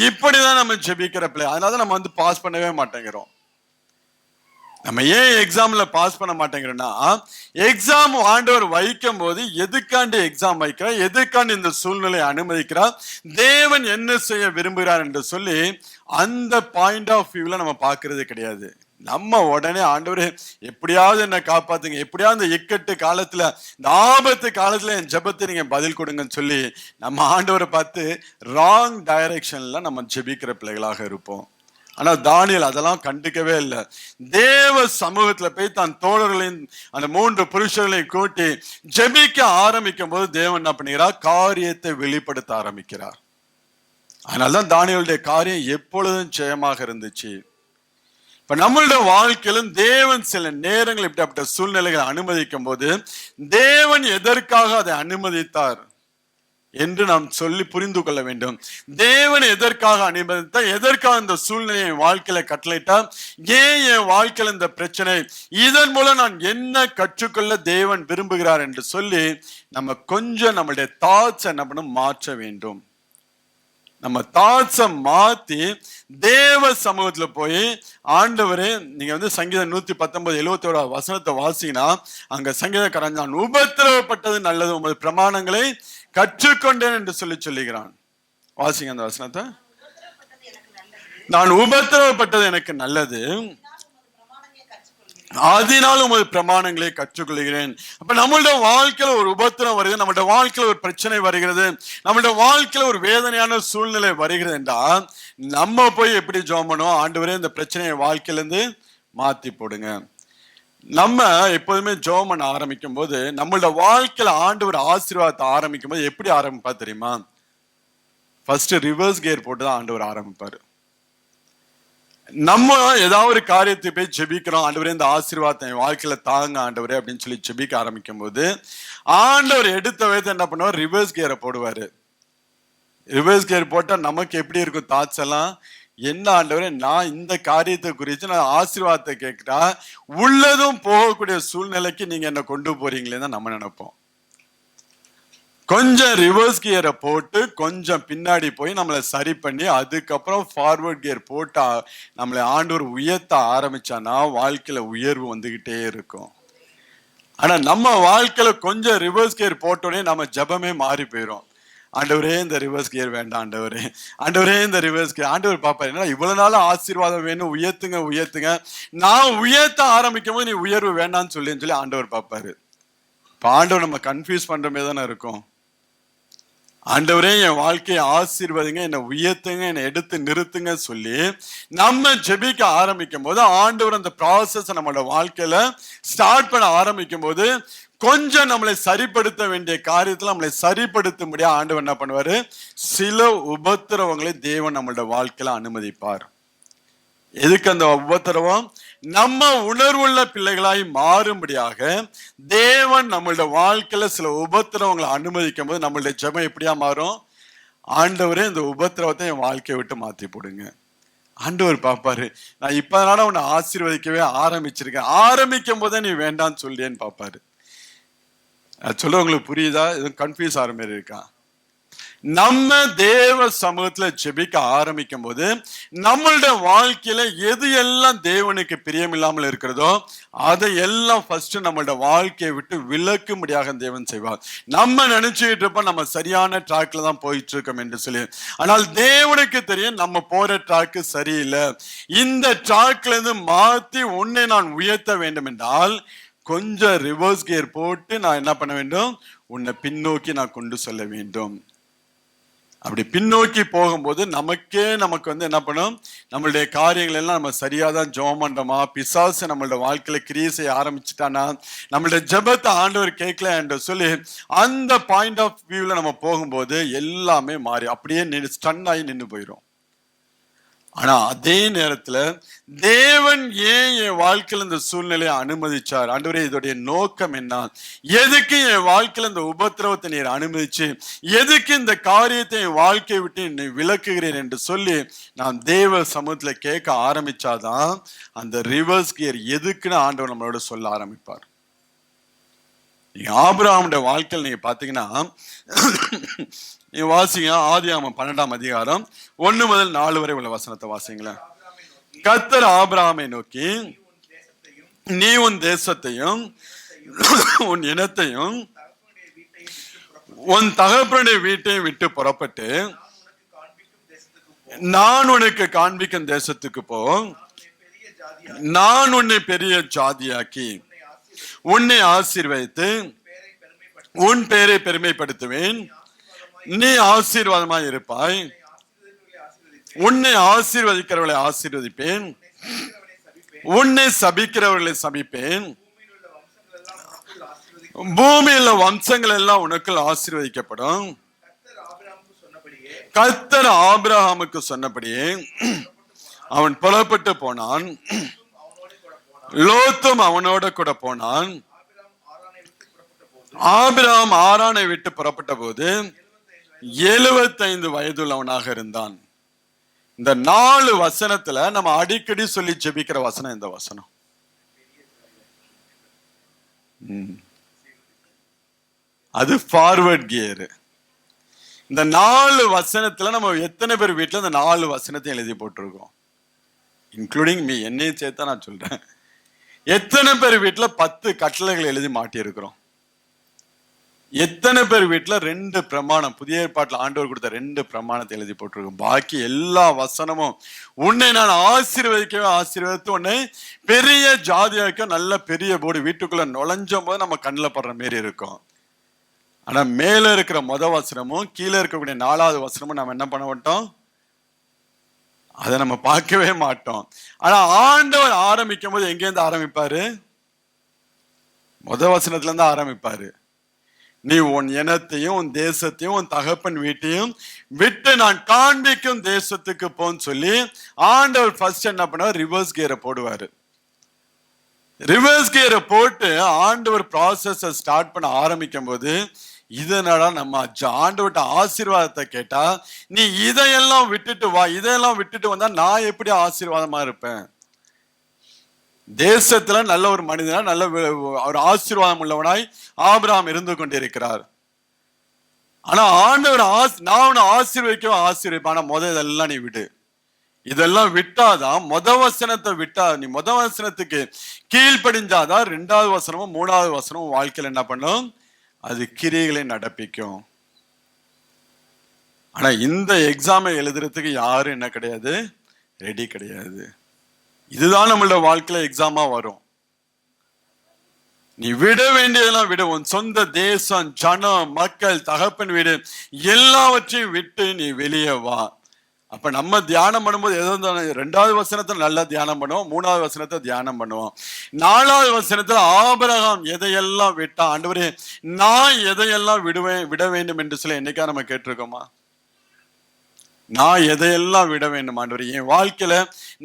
இப்படிதான் நம்ம ஜெபிக்கிற பிள்ளை. அதனால நம்ம வந்து பாஸ் பண்ணவே மாட்டேங்கிறோம். நம்ம ஏன் எக்ஸாம்ல பாஸ் பண்ண மாட்டேங்கிறோம்னா, எக்ஸாம் ஆண்டவர் வைக்கும் போது எதுக்காண்டி எக்ஸாம் வைக்கிறார், எதுக்காண்டி இந்த சூழ்நிலையை அனுமதிக்கிறார், தேவன் என்ன செய்ய விரும்புகிறார் என்று சொல்லி அந்த பாயிண்ட் ஆஃப் வியூல நம்ம பார்க்கறது கிடையாது. நம்ம உடனே ஆண்டவரே எப்படியாவது என்ன காப்பாத்துங்க, எப்படியாவது இந்த இக்கட்டு காலத்துல, இந்த ஆபத்து காலத்துல என் ஜெபத்தை நீங்க பதில் கொடுங்கன்னு சொல்லி நம்ம ஆண்டவரை பார்த்து ராங் டைரக்ஷன்ல நம்ம ஜெபிக்கிற பிள்ளைகளாக இருப்போம். ஆனா தானியேல் அதெல்லாம் கண்டுக்கவே இல்லை. தேவ சமூகத்துல போய் தன் தோழர்களின் அந்த 3 புருஷர்களையும் கூட்டி ஜெபிக்க ஆரம்பிக்கும் போது தேவன் என்ன பண்ணுகிறார்? காரியத்தை வெளிப்படுத்த ஆரம்பிக்கிறார். அதனாலதான் தானியேலுடைய காரியம் எப்பொழுதும் ஜெயமாக இருந்துச்சு. இப்ப நம்மளுடைய வாழ்க்கையிலும் தேவன் சில நேரங்கள் இப்படிப்பட்ட சூழ்நிலைகளை அனுமதிக்கும் போது தேவன் எதற்காக அதை அனுமதித்தார் என்று நாம் சொல்லி புரிந்து கொள்ள வேண்டும். தேவன் எதற்காக அனுமதித்தார், எதற்காக இந்த சூழ்நிலையை வாழ்க்கையில கட்டளையிட்டார், ஏன் என் வாழ்க்கையில் இந்த பிரச்சனை, இதன் மூலம் நான் என்ன கற்றுக்கொள்ள தேவன் விரும்புகிறார் என்று சொல்லி நம்ம கொஞ்சம் நம்மளுடைய தாட்ஸ் என்ன பண்ண மாற்ற வேண்டும். நம்ம தாட்ஸை மாத்தி தேவ சமூகத்துல போய் ஆண்டவரே, நீங்க வந்து சங்கீதம் 119:71 வசனத்தை வாசிங்கன்னா அங்க சங்கீதக்காரன் நான் உபத்திரவப்பட்டது நல்லது, உமது பிரமாணங்களை கற்றுக்கொண்டேன் என்று சொல்லுகிறான். வாசிங்க அந்த வசனத்தை. நான் உபத்திரவப்பட்டது எனக்கு நல்லது, அதனால உமது பிரமாணங்களை கற்றுக்கொள்கிறேன். அப்ப நம்மளுடைய வாழ்க்கையில ஒரு உபத்திரம் வருகிறது, நம்மளுடைய வாழ்க்கையில ஒரு பிரச்சனை வருகிறது, நம்மளுடைய வாழ்க்கையில ஒரு வேதனையான சூழ்நிலை வருகிறது என்றால் நம்ம போய் எப்படி ஜெபம் பண்ணுவோம்? ஆண்டவரே இந்த பிரச்சனையை வாழ்க்கையில இருந்து மாத்தி போடுங்க. நம்ம எப்போதுமே ஜெபம் பண்ண ஆரம்பிக்கும் போது நம்மளோட வாழ்க்கையில ஆண்டவர் ஆசீர்வாதத்தை ஆரம்பிக்கும் போது எப்படி ஆரம்பிப்பா தெரியுமா? ஃபர்ஸ்ட் ரிவர்ஸ் கியர் போட்டு தான் ஆண்டவர் ஆரம்பிப்பாரு. நம்ம ஏதாவது ஒரு காரியத்தை போய் ஜெபிக்கிறோம், ஆண்டவரே இந்த ஆசீர்வாதத்தை என் வாழ்க்கையில தாங்க ஆண்டவரே அப்படின்னு சொல்லி ஜெபிக்க ஆரம்பிக்கும் போது ஆண்டவர் எடுத்த வயது என்ன பண்ணுவார்? ரிவர்ஸ் கியரை போடுவாரு. ரிவர்ஸ் கியர் போட்டா நமக்கு எப்படி இருக்கும் தாட்ஸ் எல்லாம்? என்ன ஆண்டவரே, நான் இந்த காரியத்தை குறித்து நான் ஆசீர்வாதத்தை கேட்கிறா, உள்ளதும் போகக்கூடிய சூழ்நிலைக்கு நீங்க என்ன கொண்டு போறீங்களே தான் நம்ம நினைப்போம். கொஞ்சம் ரிவர்ஸ் கியரை போட்டு கொஞ்சம் பின்னாடி போய் நம்மளை சரி பண்ணி அதுக்கப்புறம் ஃபார்வர்ட் கியர் போட்டா நம்மளை ஆண்டவர் உயர்த்த ஆரம்பிச்சானா வாழ்க்கையில உயர்வு வந்துகிட்டே இருக்கும். ஆனா நம்ம வாழ்க்கையில கொஞ்சம் ரிவர்ஸ் கியர் போட்டோடனே நம்ம ஜெபமே மாறி போயிடும். ஆண்டவரே இந்த ரிவர்ஸ் கியர் வேண்டாம், ஆண்டவரே ஆண்டவரே இந்த ரிவர்ஸ் கியர். ஆண்டவர் பாப்பாரு, என்ன இவ்வளவு நாள் ஆசீர்வாதம் வேணும், உயர்த்துங்க உயர்த்துங்க, நான் உயர்த்த ஆரம்பிக்கும் போது நீ உயர்வு வேண்டாம்னு சொல்லி ஆண்டவர் பாப்பாரு. இப்ப ஆண்டவர் நம்ம கன்ஃபியூஸ் பண்ற மாதிரி தானே இருக்கும். ஆண்டவரே என் வாழ்க்கையை ஆசீர்வதிங்க, என்னை உயர்த்துங்க, என்னை எடுத்து நிறுத்துங்க சொல்லி நம்ம ஜெபிக்க ஆரம்பிக்கும் போது ஆண்டவர் அந்த ப்ராசஸ் நம்மளோட வாழ்க்கையில ஸ்டார்ட் பண்ண ஆரம்பிக்கும் போது கொஞ்சம் நம்மளை சரிப்படுத்த வேண்டிய காரியத்துல நம்மளை சரிப்படுத்த முடியாது ஆண்டவர் என்ன பண்ணுவாரு? சில உபத்திரவங்களை தேவன் நம்மளோட வாழ்க்கையில அனுமதிப்பார். எதுக்கு அந்த உபத்திரவம்? நம்ம உணர்வுள்ள பிள்ளைகளாய் மாறும்படியாக தேவன் நம்மளுடைய வாழ்க்கையில சில உபத்திரவங்களை அனுமதிக்கும் போது நம்மளுடைய ஜெபம் எப்படியா மாறும்? ஆண்டவரே இந்த உபத்திரவத்தை என் வாழ்க்கையை விட்டு மாத்தி போடுங்க. ஆண்டவர் பாப்பாரு, நான் இப்பதான உன்னை ஆசீர்வதிக்கவே ஆரம்பிச்சிருக்கேன், ஆரம்பிக்கும் போதே நீ வேண்டான்னு சொல்லியேன்னு பாப்பாரு. சொல்ல உங்களுக்கு புரியுதா? எதுவும் கன்ஃபியூஸ் ஆகிற மாதிரி இருக்கா? நம்ம தேவ சமூகத்துல ஜெபிக்க ஆரம்பிக்கும் போது நம்மளுடைய வாழ்க்கையில எது எல்லாம் தேவனுக்கு பிரியமில்லாமல் இருக்கிறதோ அதை எல்லாம் ஃபர்ஸ்ட் நம்மளோட வாழ்க்கையை விட்டு விலக்கும்படியாக தேவன் செய்வார். நம்ம நினைச்சுக்கிட்டு இருப்போம் நம்ம சரியான ட்ராக்ல தான் போயிட்டு இருக்கோம் என்று சொல்லி. ஆனால் தேவனுக்கு தெரியும் நம்ம போற ட்ராக்கு சரியில்லை, இந்த ட்ராக்ல இருந்து மாத்தி உன்னை நான் உயர்த்த வேண்டும் என்றால் கொஞ்சம் ரிவர்ஸ் கியர் போட்டு நான் என்ன பண்ண வேண்டும்? உன்னை பின்னோக்கி நான் கொண்டு செல்ல வேண்டும். அப்படி பின்னோக்கி போகும்போது நமக்கு என்ன பண்ணும், நம்மளுடைய காரியங்கள் எல்லாம் நம்ம சரியாதான் ஜெபம் பண்றோமா, பிசாசு நம்மளோட வாழ்க்கையில கிரியை செய்ய ஆரம்பிச்சுட்டானா, நம்மளுடைய ஜெபத்தை ஆண்டவர் கேட்கல என்று சொல்லி அந்த பாயிண்ட் ஆஃப் வியூல நம்ம போகும்போது எல்லாமே மாறி அப்படியே ஸ்டன் ஆகி நின்று போயிடும். ஆனா அதே நேரத்துல தேவன் ஏன் என் வாழ்க்கையில இந்த சூழ்நிலையை அனுமதிச்சார், ஆண்டவரே இதோடைய நோக்கம் என்ன, எதுக்கு என் வாழ்க்கையில இந்த உபத்திரவத்தை நீர் அனுமதிச்சு, எதுக்கு இந்த காரியத்தை என் வாழ்க்கையை விட்டு நீ விலக்குகிறேன் என்று சொல்லி நான் தேவ சமூகத்துல கேட்க ஆரம்பிச்சாதான் அந்த ரிவர்ஸ் கியர் எதுக்குன்னு ஆண்டவர் நம்மளோட சொல்ல ஆரம்பிப்பார். நீங்க ஆபிரகாமுடைய வாழ்க்கையில் நீங்க பாத்தீங்கன்னா நீங்க வாசிங்க, ஆதியாகமம் 12ஆம் அதிகாரம் 1 முதல் 4 வரை உள்ள வசனத்தை வாசிங்களேன். கர்த்தர் ஆபிரகாமை நோக்கி, நீ உன் தேசத்தையும் உன் இனத்தையும் உன் தகப்பனுடைய வீட்டையும் விட்டு புறப்பட்டு நான் உனக்கு காண்பிக்கும் தேசத்துக்கு போ, நான் உன்னை பெரிய ஜாதியாக்கி உன்னை ஆசீர்வதித்து உன் பேரை பெருமைப்படுத்துவேன், நீ ஆசீர்வாதமாய் இருப்பாய், உன்னை ஆசீர்வதிக்கிறவர்களை ஆசீர்வதிப்பேன், உன்னை சபிக்கிறவர்களை சபிப்பேன், பூமியில வம்சங்கள் எல்லாம் உனக்குள் ஆசீர்வதிக்கப்படும். கர்த்தர் ஆபிரகாமுக்கு சொன்னபடியே அவன் புறப்பட்டு போனான். லோத்தும் அவனோட கூட போனான். ஆபிரகாம் ஆரானை விட்டு புறப்பட்ட போது 75 வயதுள்ளவனாக இருந்தான். இந்த 4 வசனத்துல நம்ம அடிக்கடி சொல்லி ஜெபிக்கிற வசனம் இந்த வசனம். அது ஃபார்வர்ட் கியர். இந்த 4 வசனத்துல நம்ம எத்தனை பேர் வீட்டுல இந்த 4 வசனத்தை எழுதி போட்டிருக்கோம், இன்க்ளூடிங் மீ, என்னையும் சேர்த்தா நான் சொல்றேன். எத்தனை பேர் வீட்டுல 10 கட்டளைகள் எழுதி மாட்டி இருக்கிறோம்? எத்தனை பேர் வீட்டுல 2 பிரமாணம், புதிய ஏற்பாட்டுல ஆண்டவர் கொடுத்த 2 பிரமாணத்தை எழுதி போட்டிருக்கோம்? பாக்கி எல்லா வசனமும் உன்னை நான் ஆசீர்வதிக்கவே ஆசீர்வதித்து உன்னை பெரிய ஜாதியாக்க நல்ல பெரிய போர்டு வீட்டுக்குள்ள நுழைஞ்ச போது நம்ம கண்ணில் படுற மாரி இருக்கும். ஆனா மேல இருக்கிற வசனமும் கீழே இருக்கக்கூடிய 4வது வசனமும் நம்ம என்ன பண்ண மாட்டோம், அதை நம்ம பார்க்கவே மாட்டோம். ஆனா ஆண்டவர் ஆரம்பிக்கும் போது எங்கேருந்து ஆரம்பிப்பாரு? வசனத்துல இருந்து ஆரம்பிப்பாரு. நீ உன் இனத்தையும் உன் தேசத்தையும் உன் தகப்பன் வீட்டையும் விட்டு நான் காண்பிக்கும் தேசத்துக்கு போன்னு சொல்லி ஆண்டவர் ஃபர்ஸ்ட் என்ன பண்ணார், ரிவர்ஸ் கியரை போடுவாரு. ரிவர்ஸ் கியரை போட்டு ஆண்டவர் ப்ராசஸை ஸ்டார்ட் பண்ண ஆரம்பிக்கும் போது இதனடா நம்ம ஆண்டவர்கிட்ட ஆசீர்வாதத்தை கேட்டா, நீ இதையெல்லாம் விட்டுட்டு வா, இதையெல்லாம் விட்டுட்டு வந்தா நான் எப்படி ஆசீர்வாதமா இருப்பேன்? தேசத்துல நல்ல ஒரு மனிதனா நல்ல ஒரு ஆசீர்வாதம் உள்ளவனாய் ஆபிரகாம் இருந்து கொண்டிருக்கிறார். ஆனா ஆண்டவர் நான் உன்னை ஆசீர்வதிப்பேன், ஆனா இதெல்லாம் நீ விடு. இதெல்லாம் விட்டாதான் வசனத்தை விட்டா, நீ வசனத்துக்கு கீழ்ப்படிஞ்சாதான் 2வது வசனமும் 3வது வசனமும் வாழ்க்கையில் என்ன பண்ணும், அது கிரியைகளை நடப்பிக்கும். ஆனா இந்த எக்ஸாமை எழுதுறதுக்கு யாரும் என்ன கிடையாது, ரெடி கிடையாது. இதுதான் நம்மளோட வாழ்க்கையில எக்ஸாமா வரும். நீ விட வேண்டியதெல்லாம் விட, உன் சொந்த தேசம், ஜனம், மக்கள், தகப்பன் வீடு எல்லாவற்றையும் விட்டு நீ வெளியே வா. அப்ப நம்ம தியானம் பண்ணும்போது எதோ 2வது வசனத்தை நல்லா தியானம் பண்ணுவோம், 3வது வசனத்தை தியானம் பண்ணுவோம். 4வது வசனத்துல ஆபிரகாம் எதையெல்லாம் விட்டான், ஆண்டவரே நான் எதையெல்லாம் விட வேண்டும் என்று சொல்லி என்னைக்கா நம்ம கேட்டிருக்கோமா? நான் எதையெல்லாம் விட வேண்டும் ஆண்டவரே, என் வாழ்க்கையில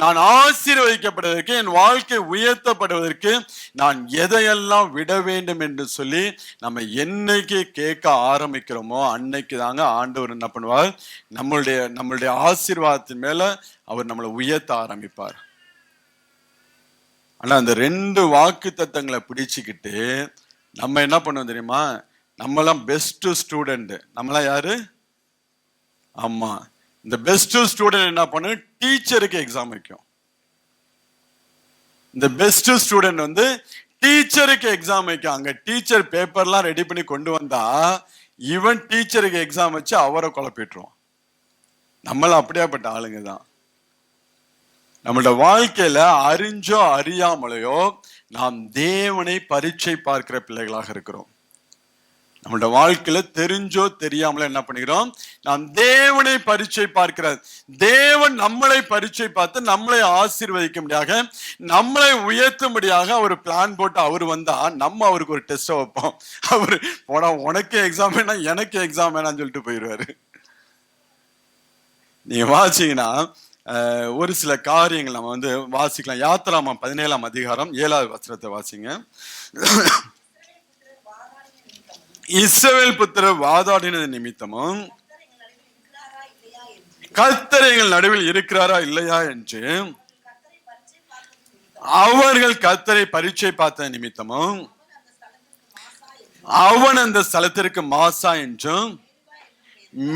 நான் ஆசீர்வதிக்கப்படுவதற்கு, என் வாழ்க்கை உயர்த்தப்படுவதற்கு நான் எதையெல்லாம் விட வேண்டும் என்று சொல்லி நம்ம என்னைக்கு கேட்க ஆரம்பிக்கிறோமோ அன்னைக்கு தாங்க ஆண்டவர் என்ன பண்ணுவார், நம்மளுடைய ஆசீர்வாதத்தின் மேல அவர் நம்மளை உயர்த்த ஆரம்பிப்பார். ஆனா அந்த 2 வாக்கு தத்தங்களை பிடிச்சுக்கிட்டு நம்ம என்ன பண்ணுவோம் தெரியுமா, நம்மளாம் பெஸ்ட் ஸ்டூடெண்ட். நம்மளாம் யாரு? ஆமா, இந்த பெஸ்ட் ஸ்டூடெண்ட் என்ன பண்ணு, டீச்சருக்கு எக்ஸாம் வைக்கும். இந்த பெஸ்ட் ஸ்டூடெண்ட் டீச்சருக்கு எக்ஸாம் வைக்கும். அங்க டீச்சர் பேப்பர்லாம் ரெடி பண்ணி கொண்டு வந்தா இவன் டீச்சருக்கு எக்ஸாம் வச்சு அவரை குழப்பிட்டுருவோம். நம்மளாம் அப்படியாப்பட்ட ஆளுங்க தான். நம்மளோட வாழ்க்கையில அறிஞ்சோ அறியாமலையோ நாம் தேவனை பரீட்சை பார்க்கிற பிள்ளைகளாக இருக்கிறோம். நம்மளோட வாழ்க்கையில தெரிஞ்சோ தெரியாமல என்ன பண்ணிக்கிறோம், நாம் தேவனை பரீட்சை பார்க்கிறார். தேவன் நம்மளை பரீட்சை பார்த்து நம்மளை ஆசீர்வதிக்கும்படியாக, நம்மளை உயர்த்தும்படியாக அவர் பிளான் போட்டு அவர் வந்தா நம்ம அவருக்கு ஒரு டெஸ்ட் வைப்போம். அவரு போனா உனக்கு எக்ஸாம் வேணாம் எனக்கு எக்ஸாம் வேணாம்னு சொல்லிட்டு போயிடுவாரு. நீங்க வாசிங்கன்னா ஒரு சில காரியங்கள் நம்ம வந்து வாசிக்கலாம். யாத்திராமம் 17ஆம் அதிகாரம் 7வது வசனத்தை வாசிங்க. இஸ்ரவேல் புத்திரர் வாதாடினது நிமித்தமும் கர்த்தர் எங்கள் நடுவில் இருக்கிறாரா இல்லையா என்று அவர்கள் கர்த்தரை பரீட்சை பார்த்த நிமித்தமும் அவன் அந்த ஸ்தலத்திற்கு மாசா என்றும்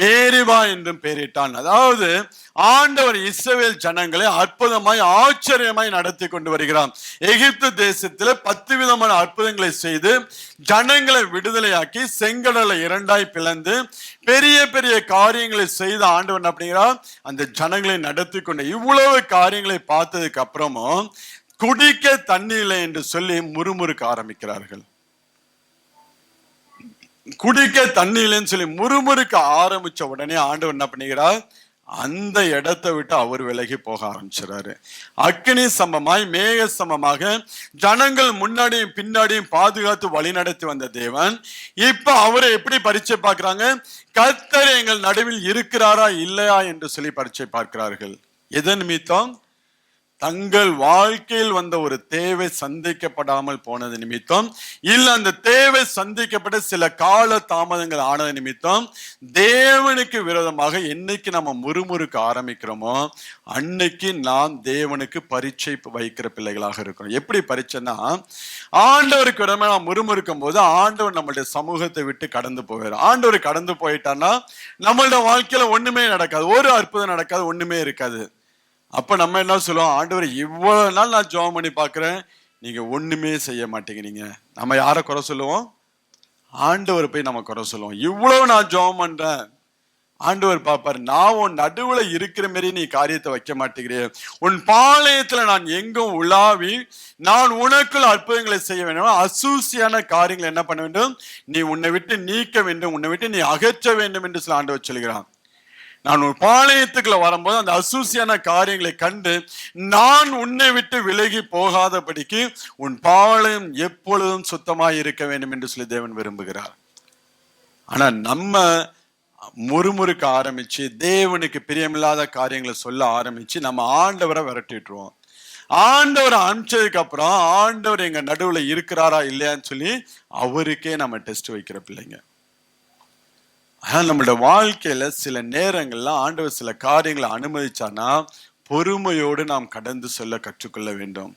மேரிவா என்றும் பெயரிட்டான். அதாவது ஆண்டவர் இஸ்ரவேல் ஜனங்களை அற்புதமாய் ஆச்சரியமாய் நடத்தி கொண்டு வருகிறான். எகிப்து தேசத்துல 10 விதமான அற்புதங்களை செய்து ஜனங்களை விடுதலையாக்கி செங்கடலை 2ஆய் பிளந்து பெரிய பெரிய காரியங்களை செய்த ஆண்டவர் அப்படிங்கிறார் அந்த ஜனங்களை நடத்தி கொண்டு. இவ்வளவு காரியங்களை பார்த்ததுக்கு அப்புறமும் குடிக்க தண்ணி இல்லை என்று சொல்லி முறுமுறுக்க ஆரம்பிக்கிறார்கள். குடிக்க தண்ணி இல்லைன்னு சொல்லி முறுமுறுக்க ஆரம்பிச்ச உடனே ஆண்டவர் என்ன பண்ணுகிறார், அந்த இடத்தை விட்டு அவர் விலகி போக ஆரம்பிச்சாரு. அக்கினி சமமாய் மேக சமமாக ஜனங்கள் முன்னாடியும் பின்னாடியும் பாதுகாத்து வழி நடத்தி வந்த தேவன் இப்ப அவரை எப்படி பரீட்சை பார்க்கிறாங்க, கர்த்தர் எங்கள் நடுவில் இருக்கிறாரா இல்லையா என்று சொல்லி பரீட்சை பார்க்கிறார்கள். எதன் நிமித்தம்? தங்கள் வாழ்க்கையில் வந்த ஒரு தேவை சந்திக்கப்படாமல் போனது நிமித்தம், இல்ல அந்த தேவை சந்திக்கப்பட்ட சில கால தாமதங்கள் ஆனது நிமித்தம், தேவனுக்கு விரோதமாக என்னைக்கு நம்ம முறுமுறுக்க ஆரம்பிக்கிறோமோ அன்னைக்கு நாம் தேவனுக்கு பரீட்சை வைக்கிற பிள்ளைகளாக இருக்கிறோம். எப்படி பரீட்சைன்னா, ஆண்டவருக்கு விரோதமா நாம் முறுமுறுக்கும் போது ஆண்டவர் நம்மளுடைய சமூகத்தை விட்டு கடந்து போவார். ஆண்டவர் கடந்து போயிட்டான்னா நம்மளோட வாழ்க்கையில ஒண்ணுமே நடக்காது, ஒரு அற்புதம் நடக்காது, ஒண்ணுமே இருக்காது. அப்ப நம்ம என்ன சொல்லுவோம், ஆண்டவர் இவ்வளவு நாள் நான் ஜெபம் பண்ணி பாக்குறேன், நீங்க ஒண்ணுமே செய்ய மாட்டேங்கிறீங்க. நம்ம யாரை குறை சொல்லுவோம்? ஆண்டவர் போய் நம்ம குறை சொல்லுவோம். இவ்வளவு நான் ஜெபம் பண்றேன், ஆண்டவர் பாப்பாரு, நான் உன் நடுவுல இருக்கிற மாதிரி நீ காரியத்தை வைக்க மாட்டேங்கிறேன். உன் பாளையத்துல நான் எங்கும் உலாவி நான் உனக்குள் அற்புதங்களை செய்ய வேண்டும். அசூசியான காரியங்களை என்ன பண்ண வேண்டும், நீ உன்னை விட்டு நீக்க வேண்டும், உன்னை விட்டு நீ அகற்ற வேண்டும் என்று சொல்ல ஆண்டவர் சொல்கிறான். நான் ஒரு பாளையத்துக்குள்ள வரும்போது அந்த அசூசியான காரியங்களை கண்டு நான் உன்னை விட்டு விலகி போகாதபடிக்கு உன் பாளையம் எப்பொழுதும் சுத்தமாய் இருக்க வேண்டும் என்று சொல்லி தேவன் விரும்புகிறார். ஆனா நம்ம முறுமுறுக்க ஆரம்பிச்சு தேவனுக்கு பிரியமில்லாத காரியங்களை சொல்ல ஆரம்பிச்சு நம்ம ஆண்டவரை விரட்டிட்டுருவோம். ஆண்டவரை அனுப்பிச்சதுக்கு அப்புறம் ஆண்டவர் எங்க நடுவுல இருக்கிறாரா இல்லையான்னு சொல்லி அவருக்கே நம்ம டெஸ்ட் வைக்கிற பிள்ளைங்க. ஆனால் நம்மளோட வாழ்க்கையில சில நேரங்கள்ல ஆண்டவர் சில காரியங்களை அனுமதிச்சானா பொறுமையோடு நாம் கடந்து சொல்ல கற்றுக்கொள்ள வேண்டும்.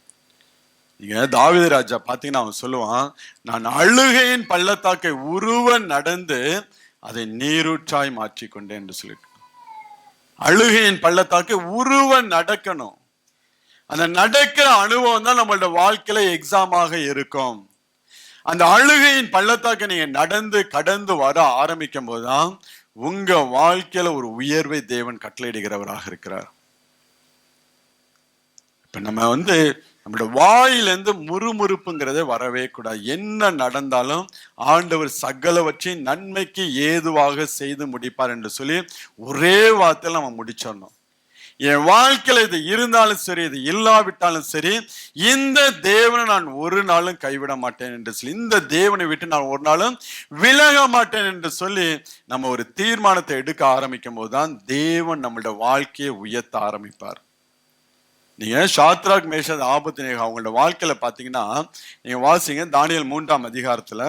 நீங்க தாவீது ராஜா பாத்தீங்கன்னா அவன் சொல்லுவான், நான் அழுகையின் பள்ளத்தாக்கை உருவ நடந்து அதை நீரூற்றாய் மாற்றிக்கொண்டேன் என்று சொல்லிட்டு. அழுகையின் பள்ளத்தாக்கை உருவ நடக்கணும். அந்த நடக்கிற அனுபவம் தான் நம்மளோட வாழ்க்கையில எக்ஸாமாக இருக்கும். அந்த அழுகையின் பள்ளத்தாக்கை நீங்க நடந்து கடந்து வர ஆரம்பிக்கும் போதுதான் உங்க வாழ்க்கையில ஒரு உயர்வை தேவன் கட்டளையிடுகிறவராக இருக்கிறார். இப்ப நம்ம நம்மளோட வாயிலிருந்து முறுமுறுப்புங்கிறதே வரவே கூடாது. என்ன நடந்தாலும் ஆண்டவர் சகலவற்றையும் நன்மைக்கு ஏதுவாக செய்து முடிப்பார் என்று சொல்லி ஒரே வார்த்தையில நம்ம முடிச்சிடணும். என் வாழ்க்கையில இது இருந்தாலும் சரி, இது இல்லாவிட்டாலும் சரி, இந்த தேவனை நான் ஒரு நாளும் கைவிட மாட்டேன் என்று சொல்லி, இந்த தேவனை விட்டு நான் ஒரு நாளும் விலக மாட்டேன் என்று சொல்லி நம்ம ஒரு தீர்மானத்தை எடுக்க ஆரம்பிக்கும் போதுதான் தேவன் நம்மளோட வாழ்க்கையை உயர்த்த ஆரம்பிப்பார். நீங்க ஷாத்ராக் மேஷாக் ஆபேத்நேகோ அவங்களோட வாழ்க்கையில பாத்தீங்கன்னா நீங்க வாசிங்க தானியேல் 3ஆம் அதிகாரத்துல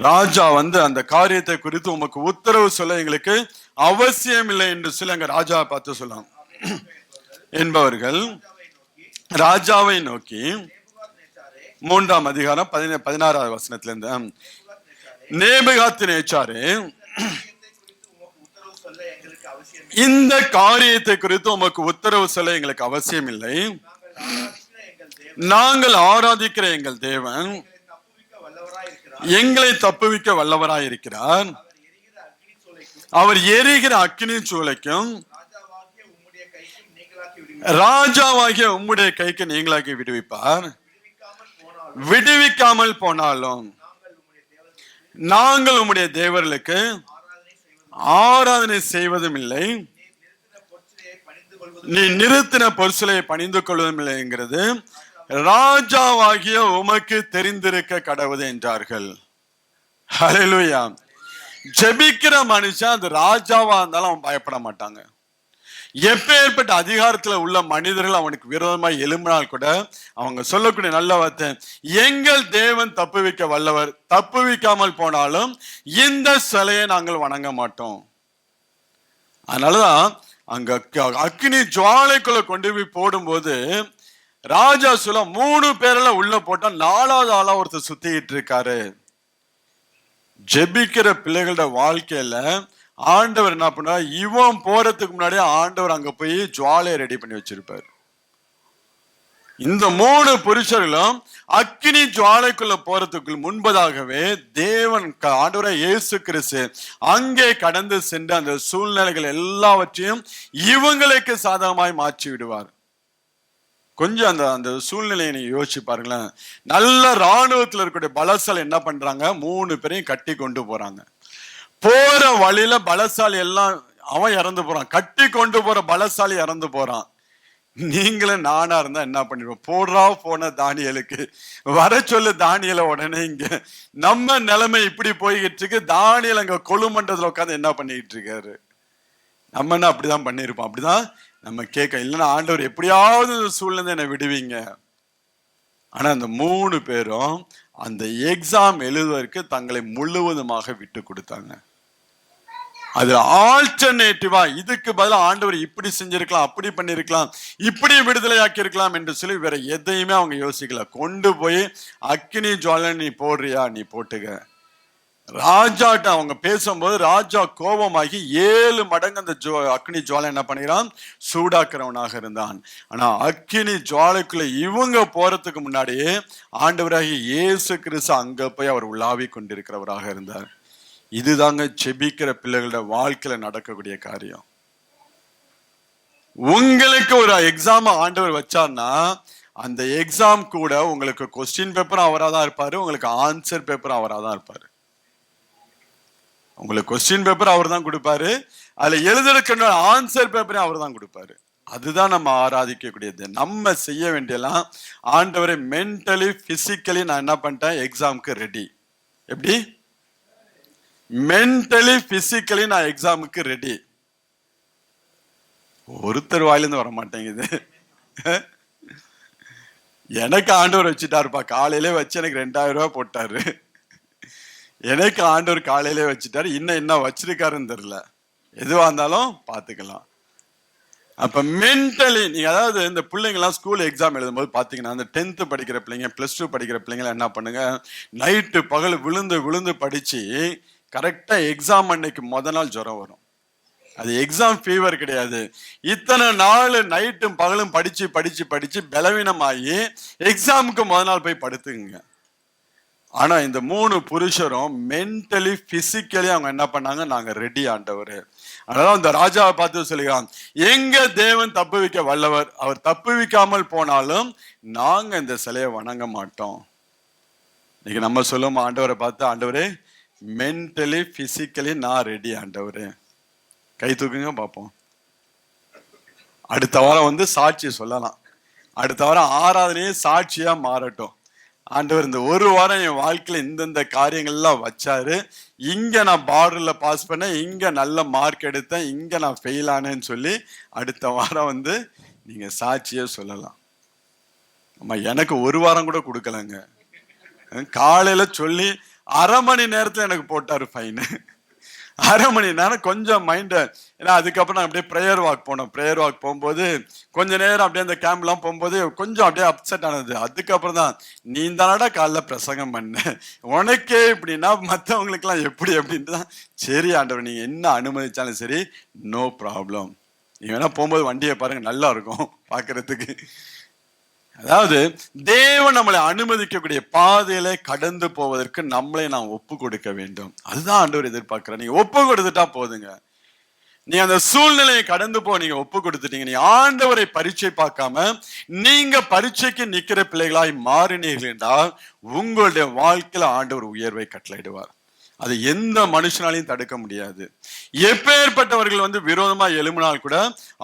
ராஜா அந்த காரியத்தை குறித்து உமக்கு உத்தரவு சொல்ல எங்களுக்கு அவசியம் இல்லை என்று சொல்லி அங்க ராஜாவை பார்த்து சொல்லலாம் என்பவர்கள் ராஜாவை நோக்கி 3ஆம் அதிகாரம் 16வது வசனத்துல இருந்து, நேபுகாத்நேச்சாரே இந்த காரியத்தை குறித்து உமக்கு உத்தரவு சொல்ல எங்களுக்கு அவசியம் இல்லை. நாங்கள் ஆராதிக்கிற எங்கள் தேவன் எங்களை தப்புவிக்க வல்லவராய் இருக்கிறார். அவர் எரிகிற அக்கினி சூளைக்கும் ராஜாவாகிய உம்முடைய கைக்கு நீங்களாக்கி விடுவிப்பார். விடுவிக்காமல் போனாலும் நாங்கள் உம்முடைய தேவர்களுக்கு ஆராதனை செய்வதும் இல்லை, நீ நிறுத்தின பொருட்களை பணிந்து கொள்வதும் இல்லைங்கிறது ராஜாவாகிய உமக்கு தெரிந்திருக்க கடவுது என்றார்கள். ஹல்லேலூயா. ஜெபிக்கிற மனுஷன் அது ராஜாவா இருந்தாலும் அவன் பயப்பட மாட்டாங்க. எப்பேற்பட்ட அதிகாரத்துல உள்ள மனிதர்கள் அவனுக்கு விரோதமாய் எழும்பினால் கூட அவங்க சொல்லக்கூடிய நல்ல வார்த்தை, எங்கள் தேவன் தப்புவிக்க வல்லவர், தப்புவிக்காமல் போனாலும் இந்த சிலையை நாங்கள் வணங்க மாட்டோம். அதனாலதான் அங்க அக்னி ஜுவாலைக்குள்ள கொண்டு போய் போடும்போது ராஜா சொல்ல 3 பேர்ல உள்ள போட்டா 4வது ஆளா ஒருத்தர் சுத்திக்கிட்டு இருக்காரு. ஜெபிக்கிற பிள்ளைகளோட வாழ்க்கையில ஆண்டவர் என்ன பண்ணா, இவன் போறதுக்கு முன்னாடியே ஆண்டவர் அங்க போய் ஜுவாலையை ரெடி பண்ணி வச்சிருப்பாரு. இந்த 3 புருஷர்களும் அக்கினி ஜுவாலைக்குள்ள போறதுக்கு முன்பதாகவே தேவன் ஆண்டவரே இயேசு கிறிஸ்து அங்கே கடந்து சென்று அந்த சூழ்நிலைகள் எல்லாவற்றையும் இவங்களுக்கு சாதகமாய் மாற்றி விடுவார். கொஞ்சம் அந்த சூழ்நிலையை நீங்க யோசிச்சு பாருங்களேன். நல்ல ராணுவத்தில் இருக்கக்கூடிய பலசாலி என்ன பண்றாங்க, 3 பேரையும் கட்டி கொண்டு போறாங்க. போற வழியில பலசாலி எல்லாம் அவன் இறந்து போறான், கட்டி கொண்டு போற பலசாலி இறந்து போறான். நீங்களும் நானா இருந்தா என்ன பண்ணிடுவோம்? போடுறா போன தானியலுக்கு வர சொல்லு தானியலை. உடனே இங்க நம்ம நிலைமை இப்படி போய்கிட்டு இருக்கு. தானியல் அங்க கொழுமண்டத்துல உட்காந்து என்ன பண்ணிக்கிட்டு இருக்காரு? நம்ம என்ன அப்படிதான் பண்ணிருப்போம். அப்படிதான் நம்ம கேட்க, இல்லைன்னா ஆண்டவர் எப்படியாவது சூழ்நிலை என்னை விடுவீங்க. ஆனா அந்த 3 பேரும் அந்த எக்ஸாம் எழுதுவதற்கு தங்களை முழுவதுமாக விட்டு கொடுத்தாங்க. அது ஆல்டர்னேட்டிவா இதுக்கு பதிலாக ஆண்டவர் இப்படி செஞ்சிருக்கலாம், அப்படி பண்ணிருக்கலாம், இப்படி விடுதலையாக்கி இருக்கலாம் என்று சொல்லி வேற எதையுமே அவங்க யோசிக்கல. கொண்டு போய் அக்கினி ஜுவாலை நீ போடுறியா, நீ போட்டுக்க. ராஜாட்ட அவங்க பேசும்போது ராஜா கோபமாகி 7 மடங்கு அந்த அக்னி ஜுவாலை என்ன பண்ணிக்கிறான், சூடாக்குறவனாக இருந்தான். ஆனா அக்கினி ஜுவாலைக்குள்ள இவங்க போறதுக்கு முன்னாடியே ஆண்டவராகி இயேசு கிறிஸ்து அங்க போய் அவர் உலாவி கொண்டிருக்கிறவராக இருந்தார். இதுதாங்க ஜெபிக்கிற பிள்ளைகளோட வாழ்க்கையில நடக்கக்கூடிய காரியம். உங்களுக்கு ஒரு எக்ஸாம் ஆண்டவர் வச்சார்னா அந்த எக்ஸாம் கூட உங்களுக்கு கொஸ்டின் பேப்பரும் அவராக தான் இருப்பாரு, உங்களுக்கு ஆன்சர் பேப்பரும் அவராக தான் இருப்பாரு. உங்களுக்கு கொஸ்டின் பேப்பர் அவர் தான் கொடுப்பாரு, அதுல எழுதுறதுக்கு ஆன்சர் பேப்பரையும் அவர் தான் கொடுப்பாரு. அதுதான் நம்ம ஆராதிக்கக்கூடியது. நம்ம செய்ய வேண்டியெல்லாம், ஆண்டவரை மென்டலி பிசிக்கலி நான் என்ன பண்ணிட்டேன், எக்ஸாமுக்கு ரெடி. எப்படி? மென்டலி பிசிக்கலி நான் எக்ஸாமுக்கு ரெடி. ஒருத்தர் வாயிலிருந்து வர மாட்டேங்குது. எனக்கு ஆண்டவர் வச்சுட்டாருப்பா, காலையிலே வச்சு எனக்கு 2000 ரூபாய் போட்டாரு. எனக்கு ஆண்டவர் காலையிலே வச்சுட்டாரு, இன்னும் என்ன வச்சிருக்காருன்னு தெரியல. எதுவா இருந்தாலும் பாத்துக்கலாம். அப்ப மென்டலி நீங்க, அதாவது இந்த பிள்ளைங்கலாம் ஸ்கூல் எக்ஸாம் எழுதும் போது பாத்தீங்கன்னா, அந்த 10th படிக்கிற பிள்ளைங்க, +2 படிக்கிற பிள்ளைங்க என்ன பண்ணுங்க, நைட்டு பகல் விழுந்து விழுந்து படிச்சு கரெக்டா எக்ஸாம் அன்னைக்கு முத நாள் ஜுரம் வரும். அது எக்ஸாம் ஃபீவர் கிடையாது. இத்தனை நாள் நைட்டும் பகலும் படிச்சு படிச்சு படிச்சு பலவீனமாகி எக்ஸாமுக்கு முத நாள் போய் படுத்துங்க. ஆனா இந்த 3 புருஷரும் மென்டலி பிசிக்கலி அவங்க என்ன பண்ணாங்க, நாங்க ரெடி ஆண்டவர். அதனால அந்த ராஜாவை பார்த்து சொல்லுகிறான், எங்க தேவன் தப்புவிக்க வல்லவர், அவர் தப்புவிக்காமல் போனாலும் நாங்க இந்த சிலையை வணங்க மாட்டோம். இன்னைக்கு நம்ம சொல்லுவோம் ஆண்டவரை பார்த்து, ஆண்டவரே மென்டலி பிசிக்கலி நான் ரெடி ஆண்டவரே. கை தூக்குங்க பார்ப்போம். அடுத்த வாரம் சாட்சி சொல்லலாம். அடுத்த வாரம் ஆராதனையே சாட்சியா மாறட்டும். ஆண்டவர் இந்த ஒரு வாரம் என் வாழ்க்கையில இந்தந்த காரியங்கள்லாம் வச்சாரு, இங்க நான் பார்டர்ல பாஸ் பண்ணேன், இங்க நல்ல மார்க் எடுத்தேன், இங்க நான் ஃபெயில் ஆனேன்னு சொல்லி அடுத்த வாரம் நீங்க சாட்சியே சொல்லலாம். ஆமா, எனக்கு ஒரு வாரம் கூட கொடுக்கலங்க. காலையில சொல்லி 1/2 மணி நேரத்துல எனக்கு போட்டாரு ஃபைன். 1/2 மணி நேரம் கொஞ்சம் மைண்ட, ஏன்னா அதுக்கப்புறம் நான் அப்படியே ப்ரேயர் வாக் போனோம். ப்ரேயர் வாக் போகும்போது கொஞ்ச நேரம் அப்படியே அந்த கேம்ப்லாம் போகும்போது கொஞ்சம் அப்படியே அப்செட் ஆனது. அதுக்கப்புறம் தான், நீ தானடா காலைல பிரசங்கம் பண்ண, உனக்கே இப்படின்னா மற்றவங்களுக்குலாம் எப்படி அப்படின்ட்டு தான், சரி ஆண்டவர் நீங்க என்ன அனுமதிச்சாலும் சரி, நோ ப்ராப்ளம். நீங்க வேணா போகும்போது வண்டியை பாருங்க, நல்லா இருக்கும் பார்க்கறதுக்கு. அதாவது தேவன் நம்மளை அனுமதிக்கக்கூடிய பாதையில கடந்து போவதற்கு நம்மளை நாம் ஒப்பு கொடுக்க வேண்டும். அதுதான் ஆண்டவர் எதிர்பார்க்கிறார். நீங்க ஒப்பு கொடுத்துட்டா போதுங்க. நீ அந்த சூழ்நிலையை கடந்து போ, நீங்க ஒப்பு கொடுத்துட்டீங்க. நீ ஆண்டவரை பரீட்சை பார்க்காம நீங்க பரீட்சைக்கு நிக்கிற பிள்ளைகளாய் மாறினீர்கள் என்றால் உங்களுடைய வாழ்க்கையில ஆண்டவர் உயர்வை கட்டளையிடுவார். அது எந்த மனுஷனாலையும் தடுக்க முடியாது. எப்பேற்பட்டவர்கள் விரோதமா எழும்பினால் கூட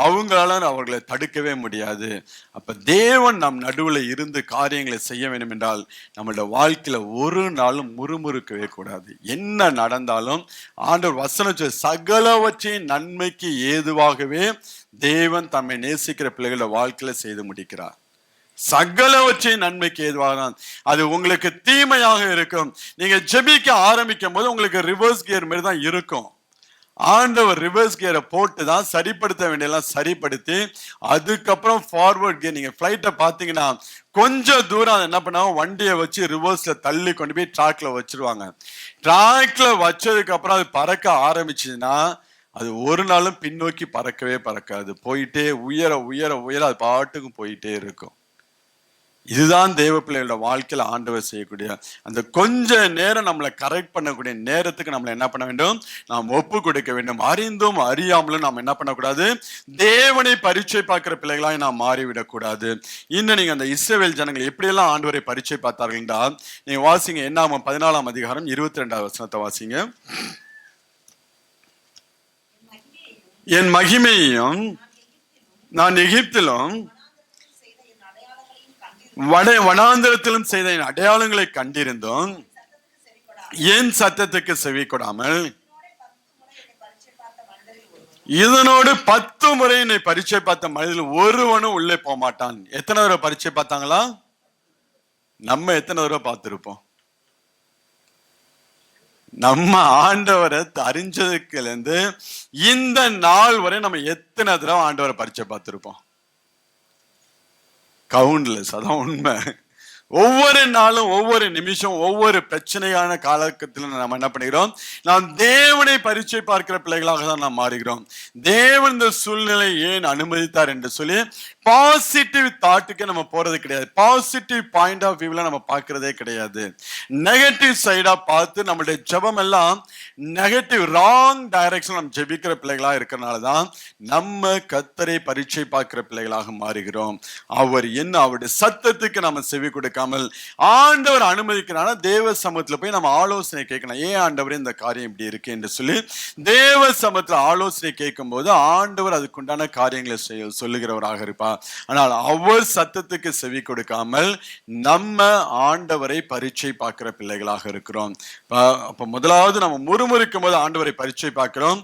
அவங்களால அவர்களை தடுக்கவே முடியாது. அப்ப தேவன் நம் நடுவுல இருந்து காரியங்களை செய்ய வேண்டும் என்றால் நம்மளோட வாழ்க்கையில ஒரு நாளும் முறுமுறுக்கவே கூடாது. என்ன நடந்தாலும் ஆண்டவர் வசனம் சகலவற்றின் நன்மைக்கு ஏதுவாகவே தேவன் தம்மை நேசிக்கிற பிள்ளைகளோட வாழ்க்கையில செய்து முடிக்கிறார். சகலவற்றின் நன்மைக்கு ஏதுவாக தான். அது உங்களுக்கு தீமையாக இருக்கும். நீங்க ஜெபிக்க ஆரம்பிக்கும் போது உங்களுக்கு ரிவர்ஸ் கியர் மாதிரி தான் இருக்கும். ஆண்டவர் ரிவர்ஸ் கியரை போட்டு தான் சரிப்படுத்த வேண்டியெல்லாம் சரிப்படுத்தி அதுக்கப்புறம் ஃபார்வர்ட் கியர். நீங்க ஃபிளைட்டை பார்த்தீங்கன்னா கொஞ்சம் தூரம் என்ன பண்ணாலும் வண்டியை வச்சு ரிவர்ஸ்ல தள்ளி கொண்டு போய் ட்ராக்ல வச்சிருவாங்க. ட்ராக்ல வச்சதுக்கு அப்புறம் அது பறக்க ஆரம்பிச்சுன்னா அது ஒரு நாளும் பின்னோக்கி பறக்கவே பறக்காது. போயிட்டே உயர உயர உயர அது பாட்டுக்கும் போயிட்டே இருக்கும். இதுதான் தேவ பிள்ளைகளோட வாழ்க்கையில ஆண்டவர் செய்யக்கூடிய அந்த கொஞ்ச நேரம் நம்மளை கரெக்ட் பண்ணக்கூடிய நேரத்துக்கு நம்மளை என்ன பண்ண வேண்டும், நாம் ஒப்பு கொடுக்க வேண்டும். அறிந்தும் அறியாமலும் நாம் என்ன பண்ணக்கூடாது, தேவனை பரீட்சை பார்க்கிற பிள்ளைகளாய் நாம் மாறிவிடக்கூடாது. இன்னும் நீங்க அந்த இஸ்ரவேல் ஜனங்கள் எப்படியெல்லாம் ஆண்டவரை பரீட்சை பார்த்தார்கள் என்றால் நீங்க வாசிங்க. என்னாகமம் 14ஆம் அதிகாரம் 22வது வசனத்தை வாசிங்க. என் மகிமையையும் நான் எகிப்திலும் வனாந்திரத்திலும் செய்த என் அடையாளங்களை கண்டிருந்தோம், என் சத்தத்துக்கு செவி கொடாமல் இதனோடு 10 முறை என்னை பரீட்சை பார்த்த மனிதர்கள் ஒருவனும் உள்ளே போக மாட்டான். எத்தனை தடவை பரீட்சை பார்த்தாங்களா? நம்ம எத்தனை தடவை பார்த்திருப்போம்? நம்ம ஆண்டவரை அறிஞ்சதுக்குல இருந்து இந்த நாள் வரை நம்ம எத்தனை தடவை ஆண்டவரை பரீட்சை பார்த்திருப்போம்? கவுண்ட்லெஸ். அதான் உண்மை. ஒவ்வொரு நாளும் ஒவ்வொரு நிமிஷம் ஒவ்வொரு பிரச்சனையான காலகட்டத்தில் நம்ம என்ன பண்ணுகிறோம், நாம் தேவனை பரீட்சை பார்க்கிற பிள்ளைகளாக தான் நாம் மாறுகிறோம். தேவன் இந்த சூழ்நிலை ஏன் அனுமதித்தார் என்று சொல்லி பாசிட்டிவ் தாட்டுக்கு நம்ம போறது கிடையாது. பாசிட்டிவ் பாயிண்ட் ஆஃப் வியூல நம்ம பார்க்கறதே கிடையாது. நெகட்டிவ் சைடா பார்த்து நம்மளுடைய ஜெபம் எல்லாம் நெகட்டிவ் ராங் டைரக்ஷன் நம்ம ஜெபிக்கிற பிள்ளைகளா இருக்கிறனால தான் நம்ம கர்த்தரை பரீட்சை பார்க்கிற பிள்ளைகளாக மாறுகிறோம். அவர் என்ன, அவருடைய சத்தத்துக்கு நம்ம செவி கொடுக்காமல் ஆண்டவர் அனுமதிக்கிறான தேவ சமூகத்துல போய் நம்ம ஆலோசனை கேட்கணும். ஏன் ஆண்டவர் இந்த காரியம் இப்படி இருக்கு என்று சொல்லி தேவ சமூகத்துல ஆலோசனை கேட்கும் போது ஆண்டவர் அதுக்குண்டான காரியங்களை சொல்லுகிறவராக இருப்பார். ஆனால் அவர் சத்தத்துக்கு செவி கொடுக்காமல் நம்ம ஆண்டவரை பரீட்சை பார்க்கிற பிள்ளைகளாக இருக்கிறோம். அப்ப முதலாவது நம்ம முறுமுறுக்கும் போது ஆண்டவரை பரீட்சை பார்க்கிறோம்.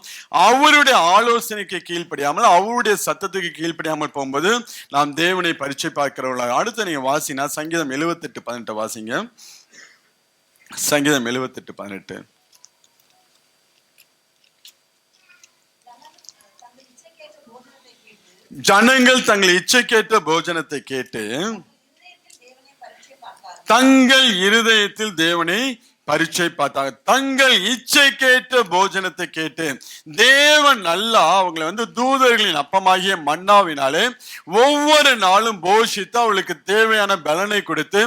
அவருடைய ஆலோசனைக்கு கீழ்ப்படியாமல் அவருடைய சத்தத்துக்கு கீழ்ப்படியாமல் போகும்போது நாம் தேவனை பரீட்சை பார்க்கிறவர்களாக. அடுத்து நீங்க வாசினா சங்கீதம் 78:18 வாசிங்க. சங்கீதம் 78:18. ஜனங்கள் தங்கள் இச்சைக்கேற்ற போஜனத்தை கேட்டு தங்கள் இருதயத்தில் தேவனை பரீட்சை பார்த்தாங்க. தங்கள் இச்சைக்கேற்ற போஜனத்தை கேட்டு தேவன் நல்லா அவங்களை தூதர்களின் அப்பமாகிய மன்னாவினாலே ஒவ்வொரு நாளும் போஷித்து அவளுக்கு தேவையான பலனை கொடுத்து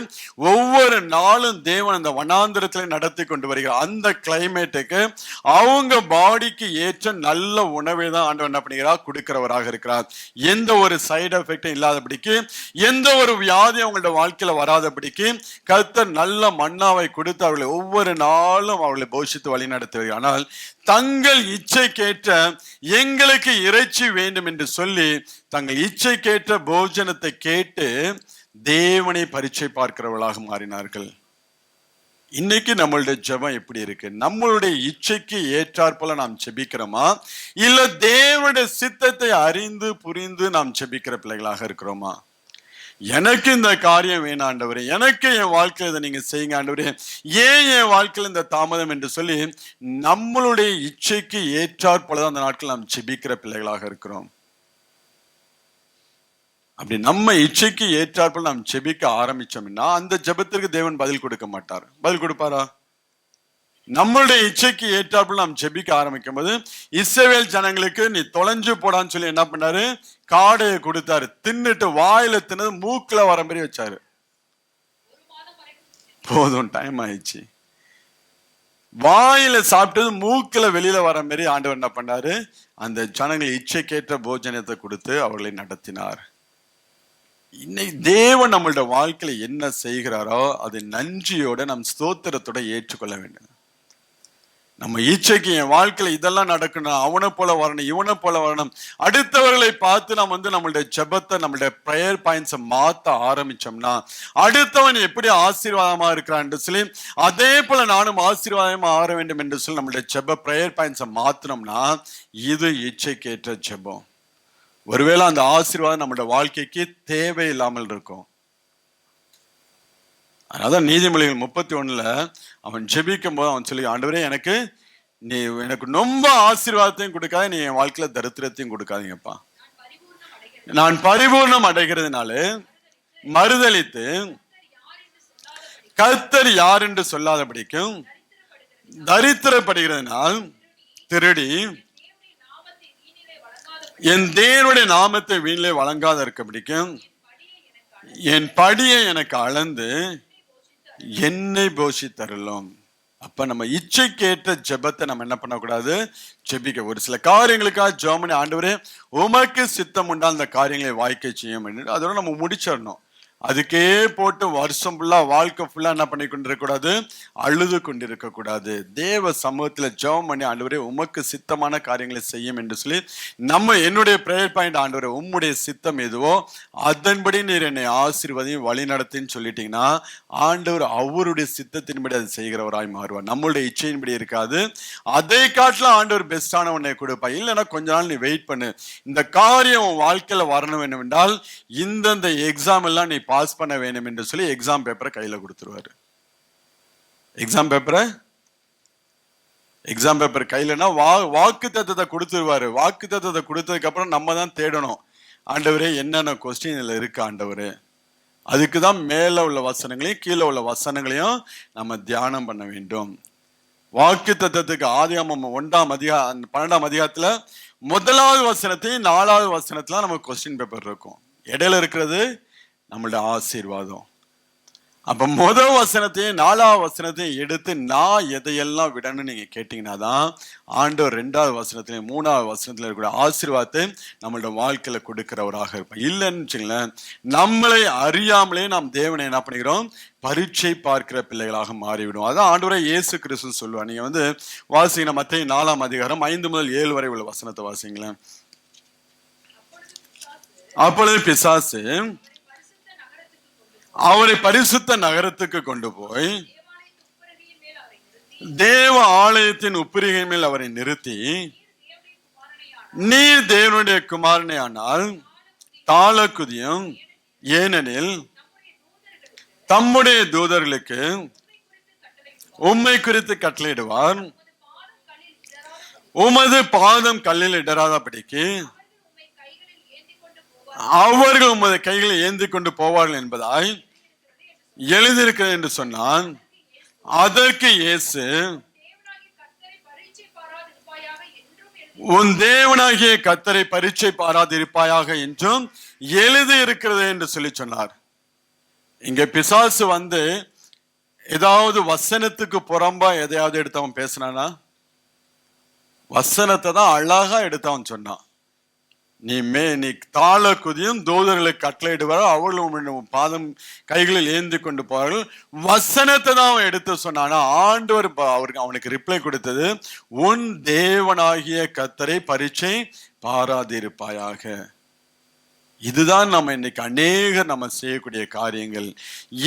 ஒவ்வொரு நாளும் தேவன் அந்த வனாந்திரத்துல நடத்தி கொண்டு வருகிறார். அந்த கிளைமேட்டுக்கு அவங்க பாடிக்கு ஏற்ற நல்ல உணவை தான் ஆண்டவர் என்ன பண்ணுகிறார், கொடுக்கிறவராக இருக்கிறார். எந்த ஒரு சைடு எஃபெக்டும் இல்லாதபடிக்கு, எந்த ஒரு வியாதி அவங்களோட வாழ்க்கையில வராதபடிக்கு கர்த்தர் நல்ல மன்னாவை கொடுத்து அவர்களை ஒவ்வொரு நாளும் அவளை போஷித்து வழி நடத்துவார்கள். ஆனால் தங்கள் இச்சைக்கேற்ற எங்களுக்கு இறைச்சி வேண்டும் என்று சொல்லி தங்கள் இச்சைக்கேற்ற போஜனத்தை கேட்டு தேவனை பரீட்சை பார்க்கிறவர்களாக மாறினார்கள். இன்னைக்கு நம்மளுடைய ஜெபம் எப்படி இருக்கு? நம்மளுடைய இச்சைக்கு ஏற்றாற் போல நாம் ஜெபிக்கிறோமா, இல்ல தேவனுடைய சித்தத்தை அறிந்து புரிந்து நாம் ஜெபிக்கிற பிள்ளைகளாக இருக்கிறோமா? எனக்கு இந்த காரியம் வேணும் ஆண்டவரே, எனக்கு என் வாழ்க்கையில இதை நீங்க செய்யுங்க ஆண்டவரே, ஏன் என் வாழ்க்கையில் இந்த தாமதம் என்று சொல்லி நம்மளுடைய இச்சைக்கு ஏற்றாற் போலதான் அந்த நாட்கள் நாம் ஜெபிக்கிற பிள்ளைகளாக இருக்கிறோம். அப்படி நம்ம இச்சைக்கு ஏற்றாற்போல் நாம் ஜெபிக்க ஆரம்பிச்சோம்னா அந்த ஜெபத்திற்கு தேவன் பதில் கொடுக்க மாட்டார். பதில் கொடுப்பாரா? நம்மளுடைய இச்சைக்கு ஏற்றாற்போல் நாம் ஜெபிக்க ஆரம்பிக்கும் போது இஸ்ரவேல் ஜனங்களுக்கு நீ தொலைஞ்சு போடான்னு சொல்லி என்ன பண்ணாரு, காடையை கொடுத்தாரு. தின்னுட்டு வாயில தின்னது மூக்குல வர மாதிரி வச்சாரு. போதும், டைம் ஆயிடுச்சு. வாயில சாப்பிட்டது மூக்குல வெளியில வர மாதிரி ஆண்டவர் என்ன பண்ணாரு, அந்த ஜனங்கள் இச்சைக்கேற்ற போஜனத்தை கொடுத்து அவர்களை நடத்தினார். இன்னைக்கு தேவன் நம்மளோட வாழ்க்கையில என்ன செய்கிறாரோ அது நன்றியோட நம் ஸ்தோத்திரத்தோட ஏற்றுக்கொள்ள வேண்டும். நம்ம இச்சைக்கு என் வாழ்க்கையில இதெல்லாம் நடக்கணும், அவனை போல வரணும், இவனை போல வரணும், அடுத்தவர்களை பார்த்து நம்ம நம்மளுடைய ஜெபத்தை, நம்மளுடைய ப்ரேயர் பாயிண்ட்ஸை மாத்த ஆரம்பிச்சோம்னா, அடுத்தவன் எப்படி ஆசீர்வாதமா இருக்கிறான் சொல்லி அதே போல நானும் ஆசீர்வாதமா ஆற வேண்டும் என்று சொல்லி நம்மளுடைய ஜெப ப்ரேயர் பாயிண்ட்ஸை மாத்தினோம்னா இது இச்சைக்கேற்ற ஜெபம். ஒருவேளை அந்த ஆசீர்வாதம் நம்மளுடைய வாழ்க்கைக்கு தேவையில்லாமல் இருக்கும். அதான் நீதிமொழிகள் 31 அவன் ஜெபிக்கும் போது அவன் சொல்லி, ஆண்டவரே எனக்கு ரொம்ப ஆசீர்வாதத்தையும் கொடுக்காத, நீ என் வாழ்க்கையில தரித்திரத்தையும் கொடுக்காதீங்கப்பா. நான் பரிபூர்ணம் அடைகிறதுனால மறுதலித்து கர்த்தர் யார் என்று சொல்லாதபடிக்கும் தரித்திரப்படுகிறதுனால் திருடி என் தேவனுடைய நாமத்தை வீணிலே வழங்காத இருக்க பிடிக்கும் என் படியை எனக்கு அளந்து என்னை போஷித்தருளும். அப்ப நம்ம இச்சைக்கேற்ற ஜெபத்தை நம்ம என்ன பண்ணக்கூடாது, ஜெபிக்க. ஒரு சில காரியங்களுக்காக ஜெபம் ஆண்டவரே உமக்கு சித்தம் உண்டா அந்த காரியங்களை வாய்க்க செய்யும் அதோட நம்ம முடிச்சிடணும். அதுக்கே போட்டு வருஷம் ஃபுல்லா வாழ்க்கை ஃபுல்லா என்ன பண்ணி கொண்டிருக்க கூடாது, அழுது கொண்டிருக்க கூடாது. தேவ சமூகத்துல ஜெபம் பண்ணி ஆண்டவரே உமக்கு சித்தமான காரியங்களை செய்யும் என்று சொல்லி நம்ம என்னுடைய பிரேயர் பாயிண்ட், ஆண்டவரே உம்முடைய சித்தம் எதுவோ அதன்படி நீர் என்னை ஆசீர்வதியும் வழி நடத்தின்னு சொல்லிட்டீங்கன்னா ஆண்டவர் அவருடைய சித்தத்தின்படி அதை செய்கிறவராய் மாறுவார். நம்மளுடைய இச்சையின்படி இருக்காது. அதை காட்டிலும் ஆண்டவர் பெஸ்டான உன்னை கொடுப்பா. இல்லைன்னா கொஞ்ச நாள் நீ வெயிட் பண்ணு, இந்த காரியம் உன் வாழ்க்கையில வரணும் வேண்டும் என்றால் இந்தந்த எக்ஸாம் எல்லாம் நீ பாஸ் பண்ண வேண்டும் என்று சொல்லி எக்ஸாம் பேப்பரை கையில கொடுத்துருவாரு. எக்ஸாம் பேப்பர் கையிலனா வாக்கு தத்தத்தை கொடுத்துருவாரு. வாக்கு தத்தத்தை கொடுத்ததுக்கு அப்புறம் நம்ம தான் தேடணும், ஆண்டவரே என்னென்ன கொஸ்டின் இதுல இருக்கு ஆண்டவரே. அதுக்குதான் மேல உள்ள வசனங்களையும் கீழே உள்ள வசனங்களையும் நம்ம தியானம் பண்ண வேண்டும். வாக்கு தத்தத்துக்கு ஆதியாகமம் 12ஆம் அதிகாரத்துல 1வது வசனத்தையும் 4வது வசனத்துல நமக்கு கொஸ்டின் பேப்பர் இருக்கும். இடையில இருக்கிறது நம்மளுடைய ஆசீர்வாதம். அப்ப முதல் வசனத்தையும் 4வது வசனத்தையும் எடுத்து நான் எதையெல்லாம் விடணும்னு நீங்க கேட்டீங்கன்னா தான் ஆண்டவர் 2வது வசனத்திலையும் 3வது வசனத்துல இருக்கிற ஆசீர்வாதத்தை நம்மளோட வாழ்க்கையில கொடுக்கிறவராக இருப்போம். இல்லைன்னு வச்சுங்களேன், நம்மளை அறியாமலே நாம் தேவனை என்ன பண்ணிக்கிறோம், பரீட்சை பார்க்கிற பிள்ளைகளாக மாறிவிடும். அதான் ஆண்டவரே இயேசு கிறிஸ்து சொல்லுவார். நீங்க வாசிங்க மத்தேயு 4ஆம் அதிகாரம் 5 முதல் 7 வரை உள்ள வசனத்தை வாசிங்களேன். அப்பொழுது பிசாசு அவரை பரிசுத்த நகரத்துக்கு கொண்டு போய் தேவ ஆலயத்தின் உப்பரிகை மேல் அவரை நிறுத்தி, நீர் தேவனுடைய குமாரனே ஆனால் தாழ குதியும், ஏனெனில் தம்முடைய தூதர்களுக்கு உம்மை குறித்து கட்டளையிடுவார், உமது பாதம் கல்லில் இடராதபடிக்கு அவர்கள் உமது கைகளை ஏந்தி கொண்டு போவார்கள் என்பதாய் எழுதியிருக்கிறது என்று சொன்னான். அதற்கு இயேசு, உன் தேவனாகிய கர்த்தரை பரீட்சை பாராதிருப்பாயாக என்றும் எழுதி இருக்கிறது என்று சொல்லி சொன்னார். இங்க பிசாசு ஏதாவது வசனத்துக்கு புறம்பா எதையாவது எடுத்து அவன் பேசினானா? வசனத்தை தான் அழகா எடுத்து அவன் சொன்னான். நீ தாழ குதியும், தூதர்களை கட்டளையிடுவார், அவர்களும் பாதம் கைகளில் ஏந்தி கொண்டு போவார்கள். வசனத்தை தான் அவன் எடுத்து சொன்னானா? ஆண்டவர் அவனுக்கு ரிப்ளை கொடுத்தது, உன் தேவனாகிய கர்த்தரை பரீட்சை பாராதிருப்பாயாக. இதுதான் நம்ம இன்னைக்கு அநேகர் நம்ம செய்யக்கூடிய காரியங்கள்.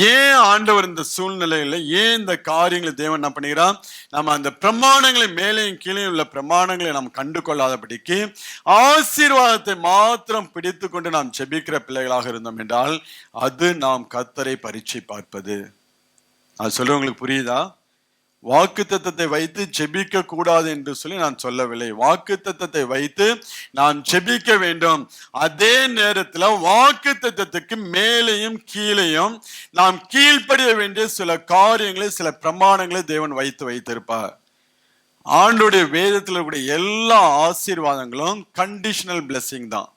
ஏன் ஆண்டவர் இந்த சூழ்நிலையில, ஏன் இந்த காரியங்களை தேவன் என்ன பண்ணுகிறான், நம்ம அந்த பிரமாணங்களை மேலேயும் கீழே உள்ள பிரமாணங்களை நாம் கண்டு கொள்ளாதபடிக்கு ஆசீர்வாதத்தை மாத்திரம் பிடித்து கொண்டு நாம் ஜெபிக்கிற பிள்ளைகளாக இருந்தோம் என்றால் அது நாம் கர்த்தரை பரீட்சை பார்ப்பது. அது சொல்றவங்களுக்கு புரியுதா? வாக்கு தத்தத்தை வைத்து ஜெபிக்க கூடாது என்று சொல்லி நான் சொல்லவில்லை. வாக்கு தத்தத்தை வைத்து நாம் ஜெபிக்க வேண்டும். அதே நேரத்தில் வாக்கு தத்தத்துக்கு மேலேயும் கீழேயும் நாம் கீழ்ப்படிய வேண்டிய சில காரியங்களை, சில பிரமாணங்களை தேவன் வைத்திருப்பார். ஆண்டுடைய வேதத்தில் இருக்கக்கூடிய எல்லா ஆசீர்வாதங்களும் கண்டிஷனல் பிளெஸிங் தான்.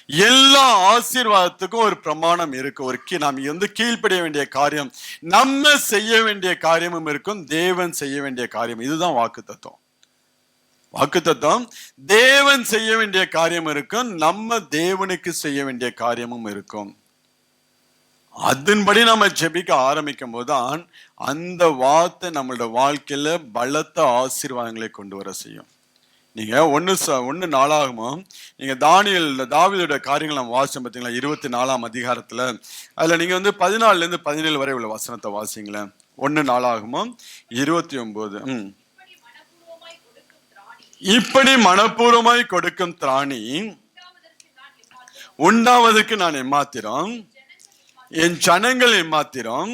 எல்லா ஆசீர்வாதத்துக்கும் ஒரு பிரமாணம் இருக்கு. நாம் கீழ்ப்படிய வேண்டிய காரியம், நம்ம செய்ய வேண்டிய காரியமும் இருக்கும், தேவன் செய்ய வேண்டிய காரியம். இதுதான் வாக்குத்தத்தம். வாக்குத்தத்தம் தேவன் செய்ய வேண்டிய காரியம் இருக்கும், நம்ம தேவனுக்கு செய்ய வேண்டிய காரியமும் இருக்கும். அதன்படி நம்ம ஜெபிக்க ஆரம்பிக்கும் போதுதான் அந்த வார்த்தை நம்மளோட வாழ்க்கையில பலத்த ஆசீர்வாதங்களை கொண்டு வர செய்யும். நீங்க ஒன்னு நாளாகமும் நீங்க தாவீதோட காரியங்கள் நம்ம வாசிச்சோம் பார்த்தீங்களா, 24ஆம் அதிகாரத்துல. அதுல நீங்க 14 இருந்து 17 வரை உள்ள வசனத்தை வாசிங்களேன். 1 நாளாகமும் 29. இப்படி மனப்பூர்வமாய் கொடுக்கும் திராணி உண்டாவதற்கு நான் எம்மாத்திரம், என் ஜனங்கள் எம்மாத்திரம்,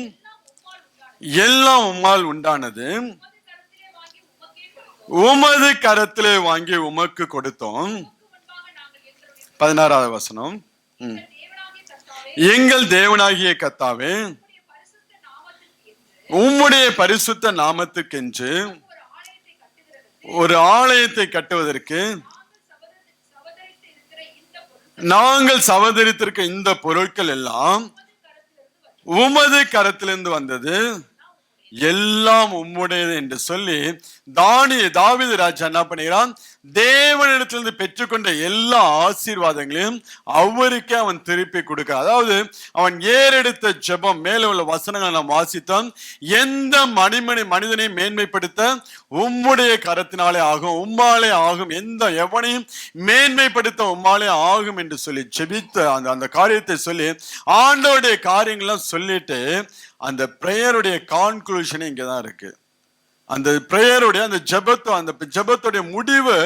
எல்லாம் உம்மால் உண்டானது, உமது கரத்திலே வாங்கி உமக்கு கொடுத்தோம். 16வது வசனம். எங்கள் தேவனாகிய கர்த்தாவே, உம்முடைய பரிசுத்த நாமத்துக்கென்று ஒரு ஆலயத்தை கட்டுவதற்கு நாங்கள் சவதரித்திருக்க இந்த பொருட்கள் எல்லாம் உமது கரத்திலிருந்து வந்தது, எல்லாம் உம்முடையது என்று சொல்லி தாவீது ராஜா என்ன பண்ணுகிறான், தேவனிடத்திலிருந்து பெற்றுக்கொண்ட எல்லா ஆசீர்வாதங்களையும் அவருக்கே அவன் திருப்பி கொடுக்கிறான். அதாவது அவன் ஏறெடுத்த ஜெபம், மேல உள்ள வசனங்களை நாம் வாசித்தோம். எந்த மனிதனை மேன்மைப்படுத்த உம்முடைய கரத்தினாலே ஆகும், உம்மாலே ஆகும், எவனையும் மேன்மைப்படுத்த உம்மாலே ஆகும் என்று சொல்லி ஜெபித்த அந்த காரியத்தை சொல்லி ஆண்டவருடைய காரியங்கள்லாம் சொல்லிட்டு அந்த பிரேயருடைய கான்க்ளூஷன் இங்கதான் இருக்கு. அந்த பிரேயருடைய அந்த ஜெபத்துடைய முடிவு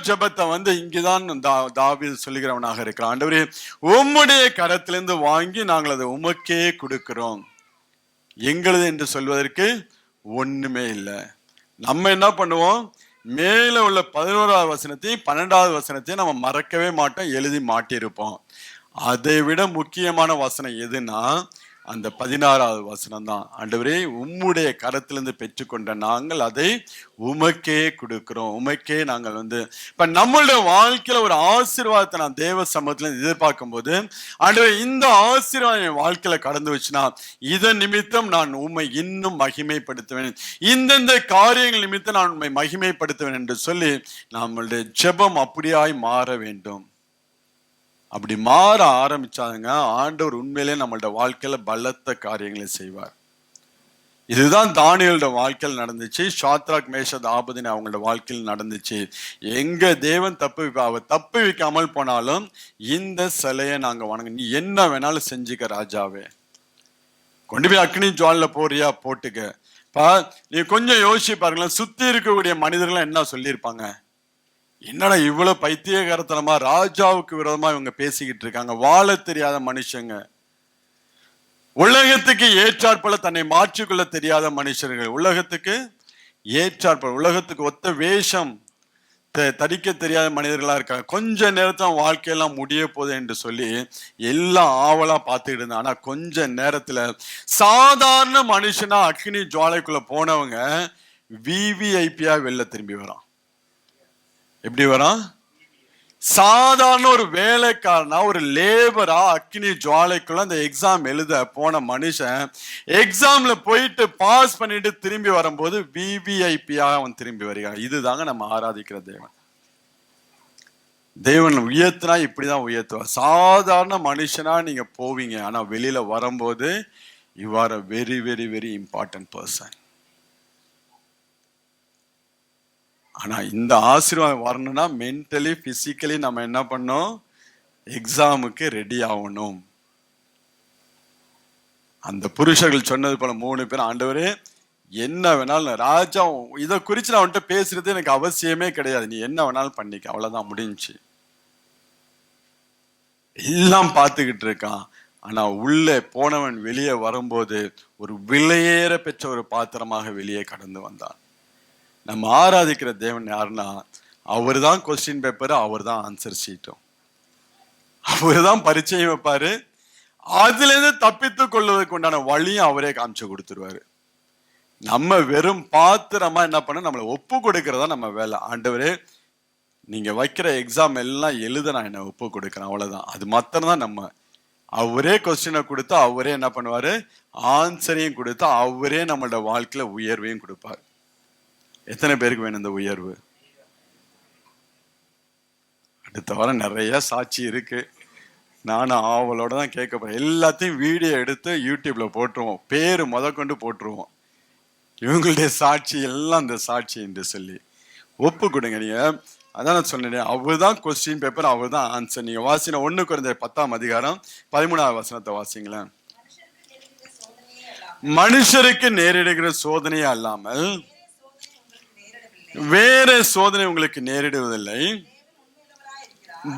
ஜெபத்தை இங்கதான் தாவீது சொல்லுகிறவனாக இருக்கிறான். ஆண்டவரே, உம்முடைய கரத்திலிருந்து வாங்கி நாங்கள் அதை உமக்கே கொடுக்கிறோம், எங்களது என்று சொல்வதற்கு ஒண்ணுமே இல்லை. நம்ம என்ன பண்ணுவோம், மேல உள்ள 11வது வசனத்தையும் 12வது வசனத்தையும் நம்ம மறக்கவே மாட்டோம், எழுதி மாட்டியிருப்போம். அதை விட முக்கியமான வசனம் எதுனா அந்த 16வது வசனம் தான். ஆண்டவரே, உம்முடைய கரத்திலிருந்து பெற்றுக்கொண்ட நாங்கள் அதை உமக்கே கொடுக்கிறோம், உமக்கே நாங்கள் இப்ப நம்மளுடைய வாழ்க்கையில ஒரு ஆசீர்வாதத்தை நான் தேவ சமூகத்துல எதிர்பார்க்கும் போது, ஆண்டவரே இந்த ஆசீர்வாதம் என் வாழ்க்கையில கடந்து வச்சுனா இதன் நிமித்தம் நான் உம்மை இன்னும் மகிமைப்படுத்துவேன், இந்தந்த காரியங்கள் நிமித்தம் நான் உண்மை மகிமைப்படுத்துவேன் என்று சொல்லி நம்மளுடைய ஜெபம் அப்படியாய் மாற வேண்டும். அப்படி மாற ஆரம்பிச்சாங்க, ஆண்டவர் உண்மையிலே நம்மளோட வாழ்க்கையில பலத்த காரியங்களை செய்வார். இதுதான் தானியேலோட வாழ்க்கையில் நடந்துச்சு, சாத்ராக் மேஷக் ஆபேத்நேகோ அவங்களோட வாழ்க்கையில் நடந்துச்சு. எங்க தேவன் தப்பு வைக்காமல் போனாலும் இந்த சிலையை நாங்க வணங்க, நீ என்ன வேணாலும் செஞ்சுக்க ராஜாவே, கொண்டு போய் அக்னி ஜுவாலில போறியா போட்டுக்க. நீ கொஞ்சம் யோசிச்சு பாருங்களேன், சுத்தி இருக்கக்கூடிய மனிதர்கள் என்ன சொல்லியிருப்பாங்க, என்னடா இவ்வளவு பைத்தியகாரத்தனமா ராஜாவுக்கு விரோதமா இவங்க பேசிக்கிட்டு இருக்காங்க, வாழ தெரியாத மனுஷங்க, உலகத்துக்கு ஏற்றாற்போல தன்னை மாற்றிக்கொள்ள தெரியாத மனுஷர்கள், உலகத்துக்கு ஏற்றாற்போல உலகத்துக்கு ஒத்த வேஷம் தரிக்க தெரியாத மனிதர்களா இருக்காங்க. கொஞ்ச நேரத்தான் வாழ்க்கையெல்லாம் முடிய போகுது என்று சொல்லி எல்லாம் ஆவலா பார்த்துக்கிட்டு இருந்தாங்க. ஆனா கொஞ்ச நேரத்துல சாதாரண மனுஷனா அக்னி ஜுவாலைக்குள்ள போனவங்க விவிஐபியா வெளில திரும்பி வரான். எப்படி வரான்? சாதாரண ஒரு வேலைக்காரனா, ஒரு லேபரா அக்னி ஜுவாலைக்குள்ள அந்த எக்ஸாம் எழுத போன மனுஷன் எக்ஸாம்ல போயிட்டு பாஸ் பண்ணிட்டு திரும்பி வரும்போது விவிஐபியா அவன் திரும்பி வருகிறான். இதுதாங்க நம்ம ஆராதிக்கிற தேவன். தேவன் உயர்த்தினா இப்படிதான் உயர்த்துவார். சாதாரண மனுஷனா நீங்க போவீங்க, ஆனா வெளியில வரும்போது you are a very very very important person. ஆனா இந்த ஆசீர்வாதம் வரணும்னா மென்டலி பிசிக்கலி நம்ம என்ன பண்ணோம், எக்ஸாமுக்கு ரெடி ஆகணும். அந்த புருஷர்கள் சொன்னது போல 3 பேர், ஆண்டவரே என்ன வேணாலும், ராஜா இதை குறிச்சு நான் அவன்கிட்ட பேசுறது எனக்கு அவசியமே கிடையாது, நீ என்ன வேணாலும் பண்ணிக்க, அவ்வளவுதான் முடிஞ்சு. எல்லாம் பார்த்துக்கிட்டு இருக்கான். ஆனா உள்ளே போனவன் வெளியே வரும்போது ஒரு விலையேற பெற்ற ஒரு பாத்திரமாக வெளியே கடந்து வந்தான். நம்ம ஆராதிக்கிற தேவன் யாருன்னா, அவரு தான் கொஸ்டின் பேப்பர், அவர் தான் ஆன்சர் ஷீட்டும், அவரு தான் பரீட்சையும் வைப்பாரு, அதுல இருந்து தப்பித்து கொள்வதற்கு உண்டான வழியும் அவரே காமிச்சு கொடுத்துருவாரு. நம்ம வெறும் பாத்திரமா என்ன பண்ண, நம்மளை ஒப்பு கொடுக்கறதா நம்ம வேலை. ஆண்டவரே நீங்க வைக்கிற எக்ஸாம் எல்லாம் எழுத நான் என்ன ஒப்பு கொடுக்குறேன், அவ்வளவுதான். அது மாத்திரம் தான் நம்ம. அவரே கொஸ்டினை கொடுத்தா அவரே என்ன பண்ணுவாரு, ஆன்சரையும் கொடுத்தா அவரே நம்மளோட வாழ்க்கையில உயர்வையும் கொடுப்பார். எத்தனை பேருக்கு வேணும் இந்த உயர்வு? அடுத்த வாரம் நிறைய சாட்சி இருக்கு. நானும் ஆவலோட தான் கேட்க போறேன். எல்லாத்தையும் வீடியோ எடுத்து யூடியூப்ல போட்டுருவோம், பேரு கொண்டு போட்டுருவோம். இவங்களுடைய சாட்சி எல்லாம் இந்த சாட்சி என்று சொல்லி ஒப்பு கொடுங்க. நீங்க அதான் நான் சொன்னேன், அவர் தான் கொஸ்டின் பேப்பர், அவர் தான் ஆன்சர். நீங்க வாசின 1 கொரிந்தியர் 10ஆம் அதிகாரம் 13ஆவது வசனத்தை வாசிங்களேன். மனுஷருக்கு நேரிடுகிற சோதனையே அல்லாமல் வேற சோதனை உங்களுக்கு நேரிடுவதில்லை.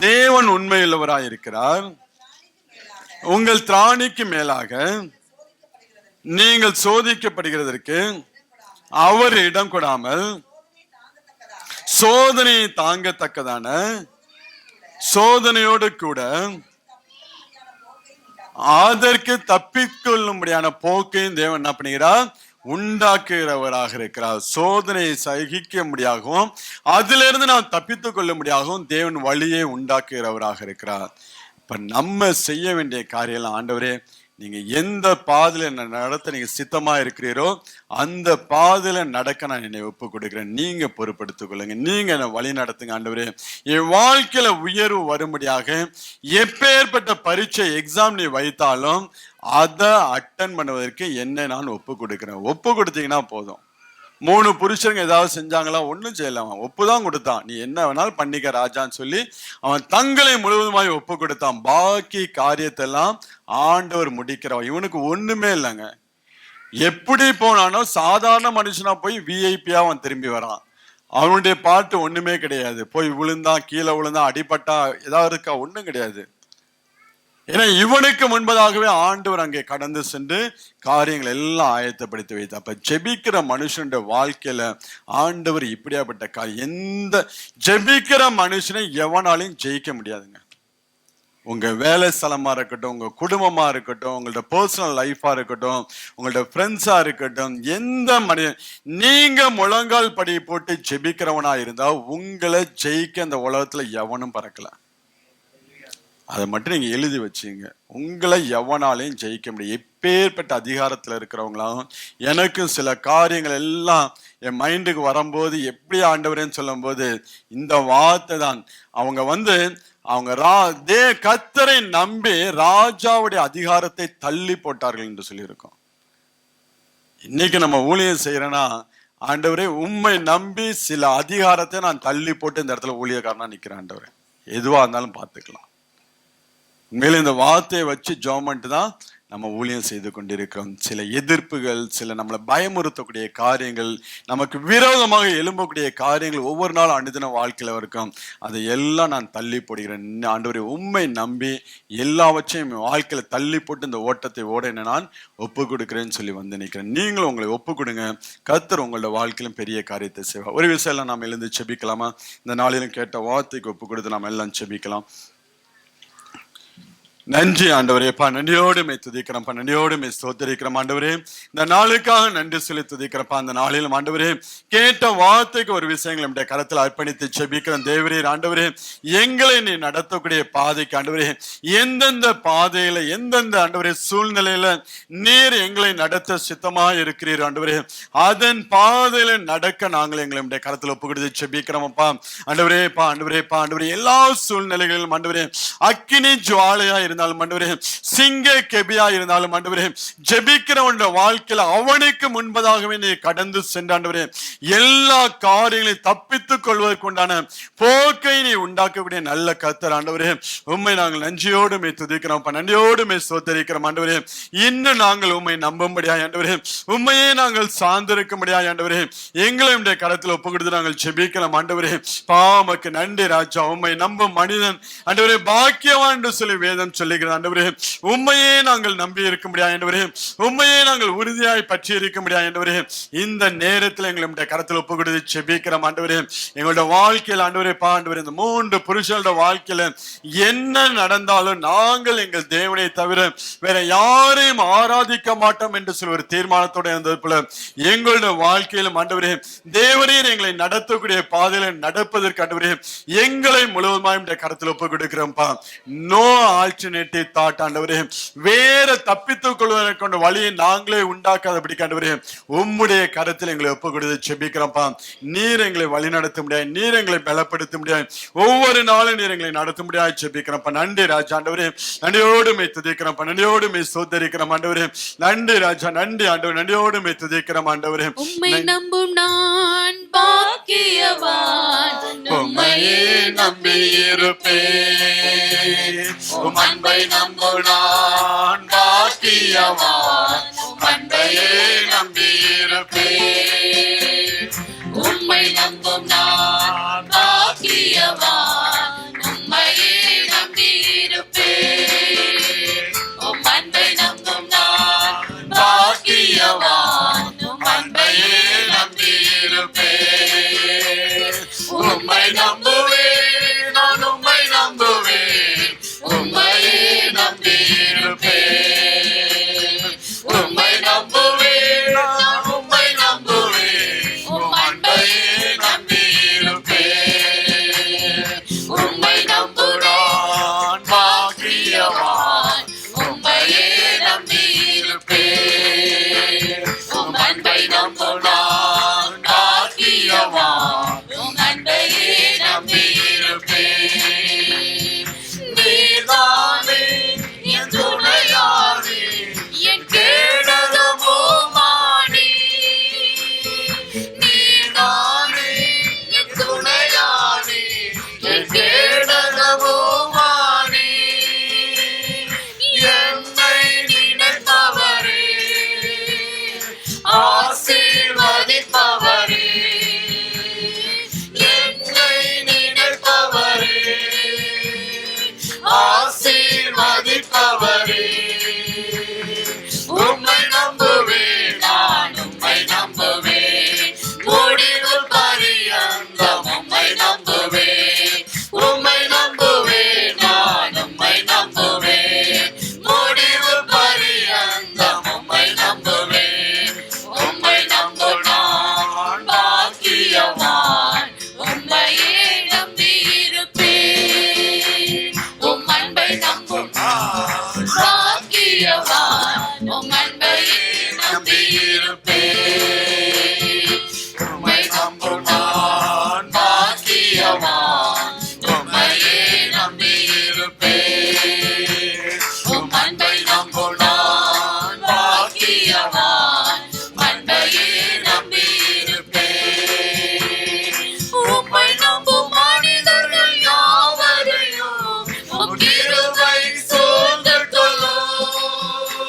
தேவன் உண்மையுள்ளவராய் இருக்கிறார். உங்கள் திராணிக்கு மேலாக நீங்கள் சோதிக்கப்படுகிறதற்கு அவர் இடம் கொடாமல் சோதனையை தாங்கத்தக்கதான சோதனையோடு கூட அதற்கு தப்பிக்கொள்ளும்படியான போக்கையும் தேவன் என்ன பண்ணுகிறார், உண்டாக்குகிறவராக இருக்கிறார். சோதனையை சகிக்க முடியாகவும் அதிலிருந்து நாம் தப்பித்துக் கொள்ள முடியாகவும் தேவன் வழியை உண்டாக்குகிறவராக இருக்கிறார். இப்ப நம்ம செய்ய வேண்டிய காரியம், ஆண்டவரே நீங்க எந்த பாதையில நடத்த நீங்க சித்தமா இருக்கிறீரோ அந்த பாதையில நடக்க நான் என்னை ஒப்பு கொடுக்கிறேன். நீங்க பொறுப்படுத்திக் கொள்ளுங்க, நீங்க என்னை வழி நடத்துங்க. ஆண்டவரே என் வாழ்க்கையில உயர்வு வரும்படியாக எப்பேற்பட்ட பரீட்சை எக்ஸாம் நீ வைத்தாலும் அதை அட்டன் பண்ணுவதற்கு என்னை நான் ஒப்பு கொடுக்கிறேன். ஒப்பு கொடுத்தீங்கன்னா போதும். 3 புருஷருங்க ஏதாவது செஞ்சாங்களா? ஒன்னும் செய்யலாம். ஒப்புதான் கொடுத்தான். நீ என்ன வேணாலும் பண்ணிக்க ராஜான்னு சொல்லி அவன் தங்களை முழுவதுமாய் ஒப்பு கொடுத்தான். பாக்கி காரியத்தை எல்லாம் ஆண்டவர் முடிக்கிறவன். இவனுக்கு ஒண்ணுமே இல்லைங்க. எப்படி போனானோ சாதாரண மனுஷனா போய் விஐபியா அவன் திரும்பி வரான். அவனுடைய பாட்டு ஒண்ணுமே கிடையாது. போய் விழுந்தான், கீழே விழுந்தான், அடிபட்டா, ஏதாவது இருக்கா? ஒண்ணும் கிடையாது. ஏன்னா இவனுக்கு முன்பதாகவே ஆண்டவர் அங்கே கடந்து சென்று காரியங்கள் எல்லாம் ஆயத்தப்படுத்தி வைத்தார். அப்ப ஜெபிக்கிற மனுஷனுடைய வாழ்க்கையில ஆண்டவர் இப்படியாப்பட்ட காரியம், எந்த ஜெபிக்கிற மனுஷனை எவனாலையும் ஜெயிக்க முடியாதுங்க. உங்க வேலை ஸ்தலமா இருக்கட்டும், உங்க குடும்பமா இருக்கட்டும், உங்களோட பர்சனல் லைஃபா இருக்கட்டும், உங்களோட ஃப்ரெண்ட்ஸா இருக்கட்டும், எந்த மனிதன் நீங்க முழங்கால் படி போட்டு ஜெபிக்கிறவனா இருந்தா உங்களை ஜெயிக்க இந்த உலகத்துல எவனும் பறக்கல. அதை மட்டும் நீங்க எழுதி வச்சுங்க. உங்களை எவனாலையும் ஜெயிக்க முடியும். எப்பேற்பட்ட அதிகாரத்துல இருக்கிறவங்களாம் எனக்கும் சில காரியங்கள் எல்லாம் என் மைண்டுக்கு வரும்போது எப்படி ஆண்டவரேன்னு சொல்லும் போது இந்த வார்த்தை தான். அவங்க கர்த்தரை நம்பி ராஜாவுடைய அதிகாரத்தை தள்ளி போட்டார்கள் என்று சொல்லியிருக்கோம். இன்னைக்கு நம்ம ஊழியம் செய்யறேன்னா, ஆண்டவரே உம்மை நம்பி சில அதிகாரத்தை நான் தள்ளி போட்டு இந்த இடத்துல ஊழியக்காரனா நிக்கிறேன். ஆண்டவரே எதுவா இருந்தாலும் பார்த்துக்கலாம். உண்மையில இந்த வார்த்தையை வச்சு ஜெபம் தான் நம்ம ஊழியம் செய்து கொண்டிருக்கிறோம். சில எதிர்ப்புகள், சில நம்மளை பயமுறுத்தக்கூடிய காரியங்கள், நமக்கு விரோதமாக எழும்பக்கூடிய காரியங்கள் ஒவ்வொரு நாளும் அனுதின வாழ்க்கையில இருக்கும். அதை எல்லாம் நான் தள்ளி போடுகிறேன். ஆண்டவரே உம்மை நம்பி எல்லாவற்றையும் வாழ்க்கையில தள்ளி போட்டு இந்த ஓட்டத்தை ஓட என்ன நான் ஒப்பு கொடுக்கிறேன்னு சொல்லி வந்து நிற்கிறேன். நீங்களும் உங்களை ஒப்பு கொடுங்க. கர்த்தர் உங்களோட வாழ்க்கையிலும் பெரிய காரியத்தை செய்வார். ஒரு விஷயம் எல்லாம் நாம் எழுந்து செபிக்கலாமா? இந்த நாளிலும் கேட்ட வார்த்தைக்கு ஒப்பு கொடுத்து நாம் எல்லாம் செபிக்கலாம். நன்றி ஆண்டவரே, நன்றியோடு மே துதிக்கிறப்பா, நன்றியோடு மே ஸ்தோத்திரிக்கிறோம் ஆண்டவரே. இந்த நாளுக்காக நன்றி சொல்லி துதிக்கிறப்பா. அந்த நாளிலும் ஆண்டவரே கேட்ட வார்த்தைக்கு ஒரு விஷயங்கள் நம்முடைய கரத்தில் அர்ப்பணித்து செபிக்கிறோம். தேவரே ஆண்டவரே எங்களை நீ நடத்தக்கூடிய பாதைக்கு ஆண்டவரே எந்தெந்த பாதையில எந்தெந்த ஆண்டவரே சூழ்நிலையில நீர் எங்களை நடத்த சித்தமா இருக்கிறீர் ஆண்டவரே, அதன் பாதையில நடக்க நாங்கள் எங்களுடைய கரத்தில் ஒப்பு கொடுத்து செபிக்கிறோம்ப்பா. ஆண்டவரே ஆண்டவரே எல்லா சூழ்நிலைகளிலும் ஆண்டவரே அக்கினி ஜுவாலையா இருந்தாலும் ஆண்டவரே, சிங்க கெபியா இருந்தாலும் ஆண்டவரே, ஜெபிக்கிறவனுடைய வாழ்க்கையில அவனுக்கு முன்பதாகவே நீ கடந்து சென்ற ஆண்டவரே எல்லா காரியங்களையும் தப்பித்துக் கொள்வதற்கு உண்டான போக்கை நீ உண்டாக்கக்கூடிய நல்ல கர்த்தர் ஆண்டவரே. உண்மை நாங்கள் நன்றியோடு மே துதிக்கிறோம், நன்றியோடு மே ஸ்தோத்திரிக்கிறோம் ஆண்டவரே. இன்னும் நாங்கள் உண்மை நம்பும்படியா ஆண்டவரே, உண்மையே நாங்கள் சார்ந்திருக்கும்படியா ஆண்டவரே எங்களுடைய கரத்தில் ஒப்பு கொடுத்து நாங்கள் ஜெபிக்கிறோம் ஆண்டவரே. பாமக்கு நன்றி ராஜா. உண்மை நம்பும் மனிதன் ஆண்டவரே பாக்கியவான் என்று சொல்லி வேதம் சொல்லி சொல்லுகிறது ஆண்டவரே. உம்மையே நாங்கள் நம்பி இருக்க முடியாது ஆண்டவரே, உம்மையே நாங்கள் உறுதியாய் பற்றி இருக்க முடியாது ஆண்டவரே. இந்த நேரத்தில் எங்களுடைய கரத்தில் ஒப்பு கொடுத்து செபிக்கிறோம் ஆண்டவரே. எங்களுடைய வாழ்க்கையில் ஆண்டவரே ஆண்டவரே, இந்த 3 புருஷனோட வாழ்க்கையில என்ன நடந்தாலும் நாங்கள் எங்கள் தேவனை தவிர வேற யாரையும் ஆராதிக்க மாட்டோம் என்று சொல்லி ஒரு தீர்மானத்தோட இருந்தது போல எங்களுடைய வாழ்க்கையிலும் ஆண்டவரே தேவரீர் எங்களை நடத்தக்கூடிய பாதையில நடப்பதற்கு ஆண்டவரே எங்களை முழுவதுமாய் கருத்தில் ஒப்பு கொடுக்கிறோம்ப்பா. நோ ஆல்டர்னேட்டிவ் தாட் ஆண்டவரே, வேற தப்பித்துக் கொள்வதற்கு கொண்ட வழியை நாங்களே உண்டாக்காதபடி ஆண்டவரே உம்முடைய கருத்தில் எங்களை ஒப்பு கொடுத்து செபிக்கிறோம்ப்பா. நீர் எங்களை வழி நடத்த முடியாது, நீர் எங்களை பலப்படுத்த முடியாது, ஒவ்வொரு நாளும் நீர் எங்களை நடத்த முடியாது செபிக்கிறோம்ப்பா. நன்றி ராஜா ஆண்டவரே, நன்றியோடு மே துதிக்கிறோம்ப்பா, நன்றியோடு மே சோதரிக்கிறோம் ஆண்டவரே. நன்றி ராஜா, நன்றி ஆண்டவர், நன்றியோடு மே துதிக்கிறோம் ஆண்டவரே. உம்மை நம்பும் நான் பாக்கியவான், உம்மையே நம்பி இருப்பேன். உம் அன்பை நம்பும் நான் பாக்கியவான், உம் அன்பையே நம்பி இருப்பேன். உம்மை நம்பும் நான் பாக்கியவான், உம்மையே நம்பி இருப்பேன். உம் அன்பை நம்பும் நான் பாக்கியவான், உம் அன்பையே நம்பி இருப்பேன். உம்மை நம்புவேன், நான் உம்மை நம்புவேன், உம்மையே நம்பி இருப்பேன். உம்மை நம்புவேன், நான் உம்மை நம்புவேன், உம் அன்பையே நம்பி இருப்பேன். உம்மை நம்புவான் பாக்கியவான், உம்மையே நம்பி இருப்பேன். உம் அன்பை நம்புவான் பாக்கியவான், உம் அன்பையே நம்பி இருப்பேன். நீதானே என் துணையானே, என் கேடகமுமானே. நீதானே என் துணையானே, என் கேடகமுமானே. என்னை நினைப்பவரே, ஆசீர்வதிப்பவரே, என்னை நினைப்பவரே, ஆசீர்வதிப்பவரே. உம்மை நம்புவேன், நான் உம்மை நம்புவேன், முடிவு பரியந்தம் உம்மை நம்புவேன். உம்மை நம்புவேன், நான் உம்மை நம்புவேன், முடிவு பரியந்தம் உம்மை நம்புவேன். உம்மை நம்பு நான் பாக்கியவான், உம்மையே நம்பி இருப்பேன். உம் அன்பை நம்பும் நான் பாக்கியவான், உம் அன்பையே நம்பி இருப்பேன். உம்மை நம்பு நான் பாக்கியவான், உம்மையே நம்பி இருப்பேன். உம் அன்பை நம்பும் நான் பாக்கியவான், அன்பையே நம்பி இருப்பேன். உம்மை நம்பும் மனிதர்கள் யாவரையும் உம் கிருபை சூழ்ந்து கொள்ளும்.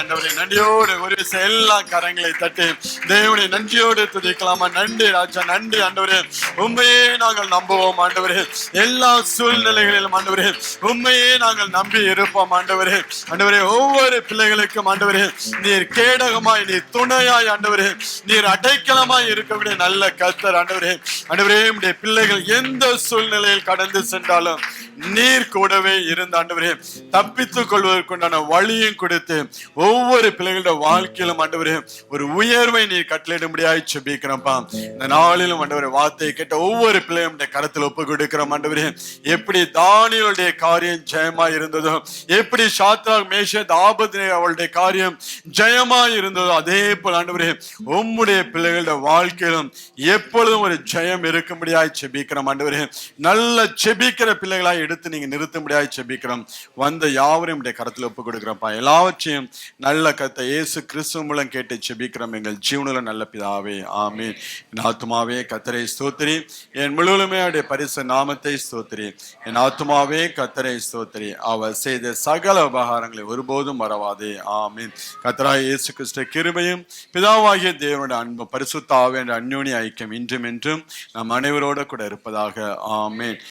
ஆண்டவரே. நன்றியோடு ஒரு விசை எல்லா கரங்களை தட்டி தேவனை நன்றியோடு துதிக்கலாமா? நன்றி ராஜா, நன்றி ஆண்டவரே. உண்மையே நாங்கள் நம்புவோம் ஆண்டவரே. எல்லா சூழ்நிலைகளிலும் ஆண்டவரே உண்மையே நாங்கள் நம்பி இருப்போம் ஆண்டவரே. ஆண்டவரே, ஒவ்வொரு பிள்ளைகளுக்கும் ஆண்டவரே நீர் கேடகமாய், நீர் துணையாய் ஆண்டவரே, நீர் அடைக்கலமாய் இருக்கக்கூடிய நல்ல கர்த்தர் ஆண்டவரே. ஆண்டவரே, உம்முடைய பிள்ளைகள் எந்த சூழ்நிலையில் கடந்து சென்றாலும் நீர் கூடவே இருந்த ஆண்டவரே தப்பித்துக் கொள்வதற்குண்டான வழியும் கொடுத்து ஒவ்வொரு பிள்ளைகளுடைய வாழ்க்கையிலும் ஆண்டவரே ஒரு உயர்வை நீர் கட்டளையிடும்படியாய் ஜெபிக்கிறோம்ப்பா. இந்த நாளிலும் ஆண்டவரே வார்த்தையை கேட்ட ஒவ்வொரு பிள்ளையும் கரத்தில் ஒப்பு கொடுக்கிறோம் ஆண்டவரே. எப்படி தானியேலுடைய காரியம் ஜெயமா இருந்ததோ, எப்படி சாத்ராக் மேஷாக் ஆபேத்நேகோ அவளுடைய காரியம் ஜெயமா இருந்ததோ, அதே போல ஆண்டவரே உம்முடைய பிள்ளைகளுடைய வாழ்க்கையிலும் எப்பொழுதும் ஒரு ஜெயம் இருக்கும்படியாய் ஜெபிக்கிறோம் ஆண்டவரே. நல்ல ஜெபிக்கிற பிள்ளைகளாய் எடுத்து நீங்க நிறுத்தும்படியாய் ஜெபிக்கிறோம். வந்த யாவரையும் உடைய கரத்தில் ஒப்பு கொடுக்கிறோம்ப்பா. எல்லாவற்றையும் நல்ல கர்த்தர் இயேசு கிறிஸ்து மூலம் கேட்டு ஜெபிக்கிறோம் எங்கள் ஜீவனுள்ள நல்ல பிதாவே, ஆமென். என் ஆத்துமாவே கர்த்தரை ஸ்தோத்திரி, என் முழுவதுமே அவருடைய பரிசு நாமத்தை ஸ்தோத்திரி. என் ஆத்துமாவே கர்த்தரை ஸ்தோத்திரி, அவர் செய்த சகல உபகாரங்களை ஒருபோதும் மறவாதே, ஆமென். கர்த்தராகிய இயேசு கிறிஸ்து கிருபையும் பிதாவாகிய தேவனுடைய அன்பும் பரிசுத்த ஆவியானவருடைய அந்யோன்ய ஐக்கியம் இன்றும் என்றும் நம் அனைவரோடு கூட இருப்பதாக, ஆமென்.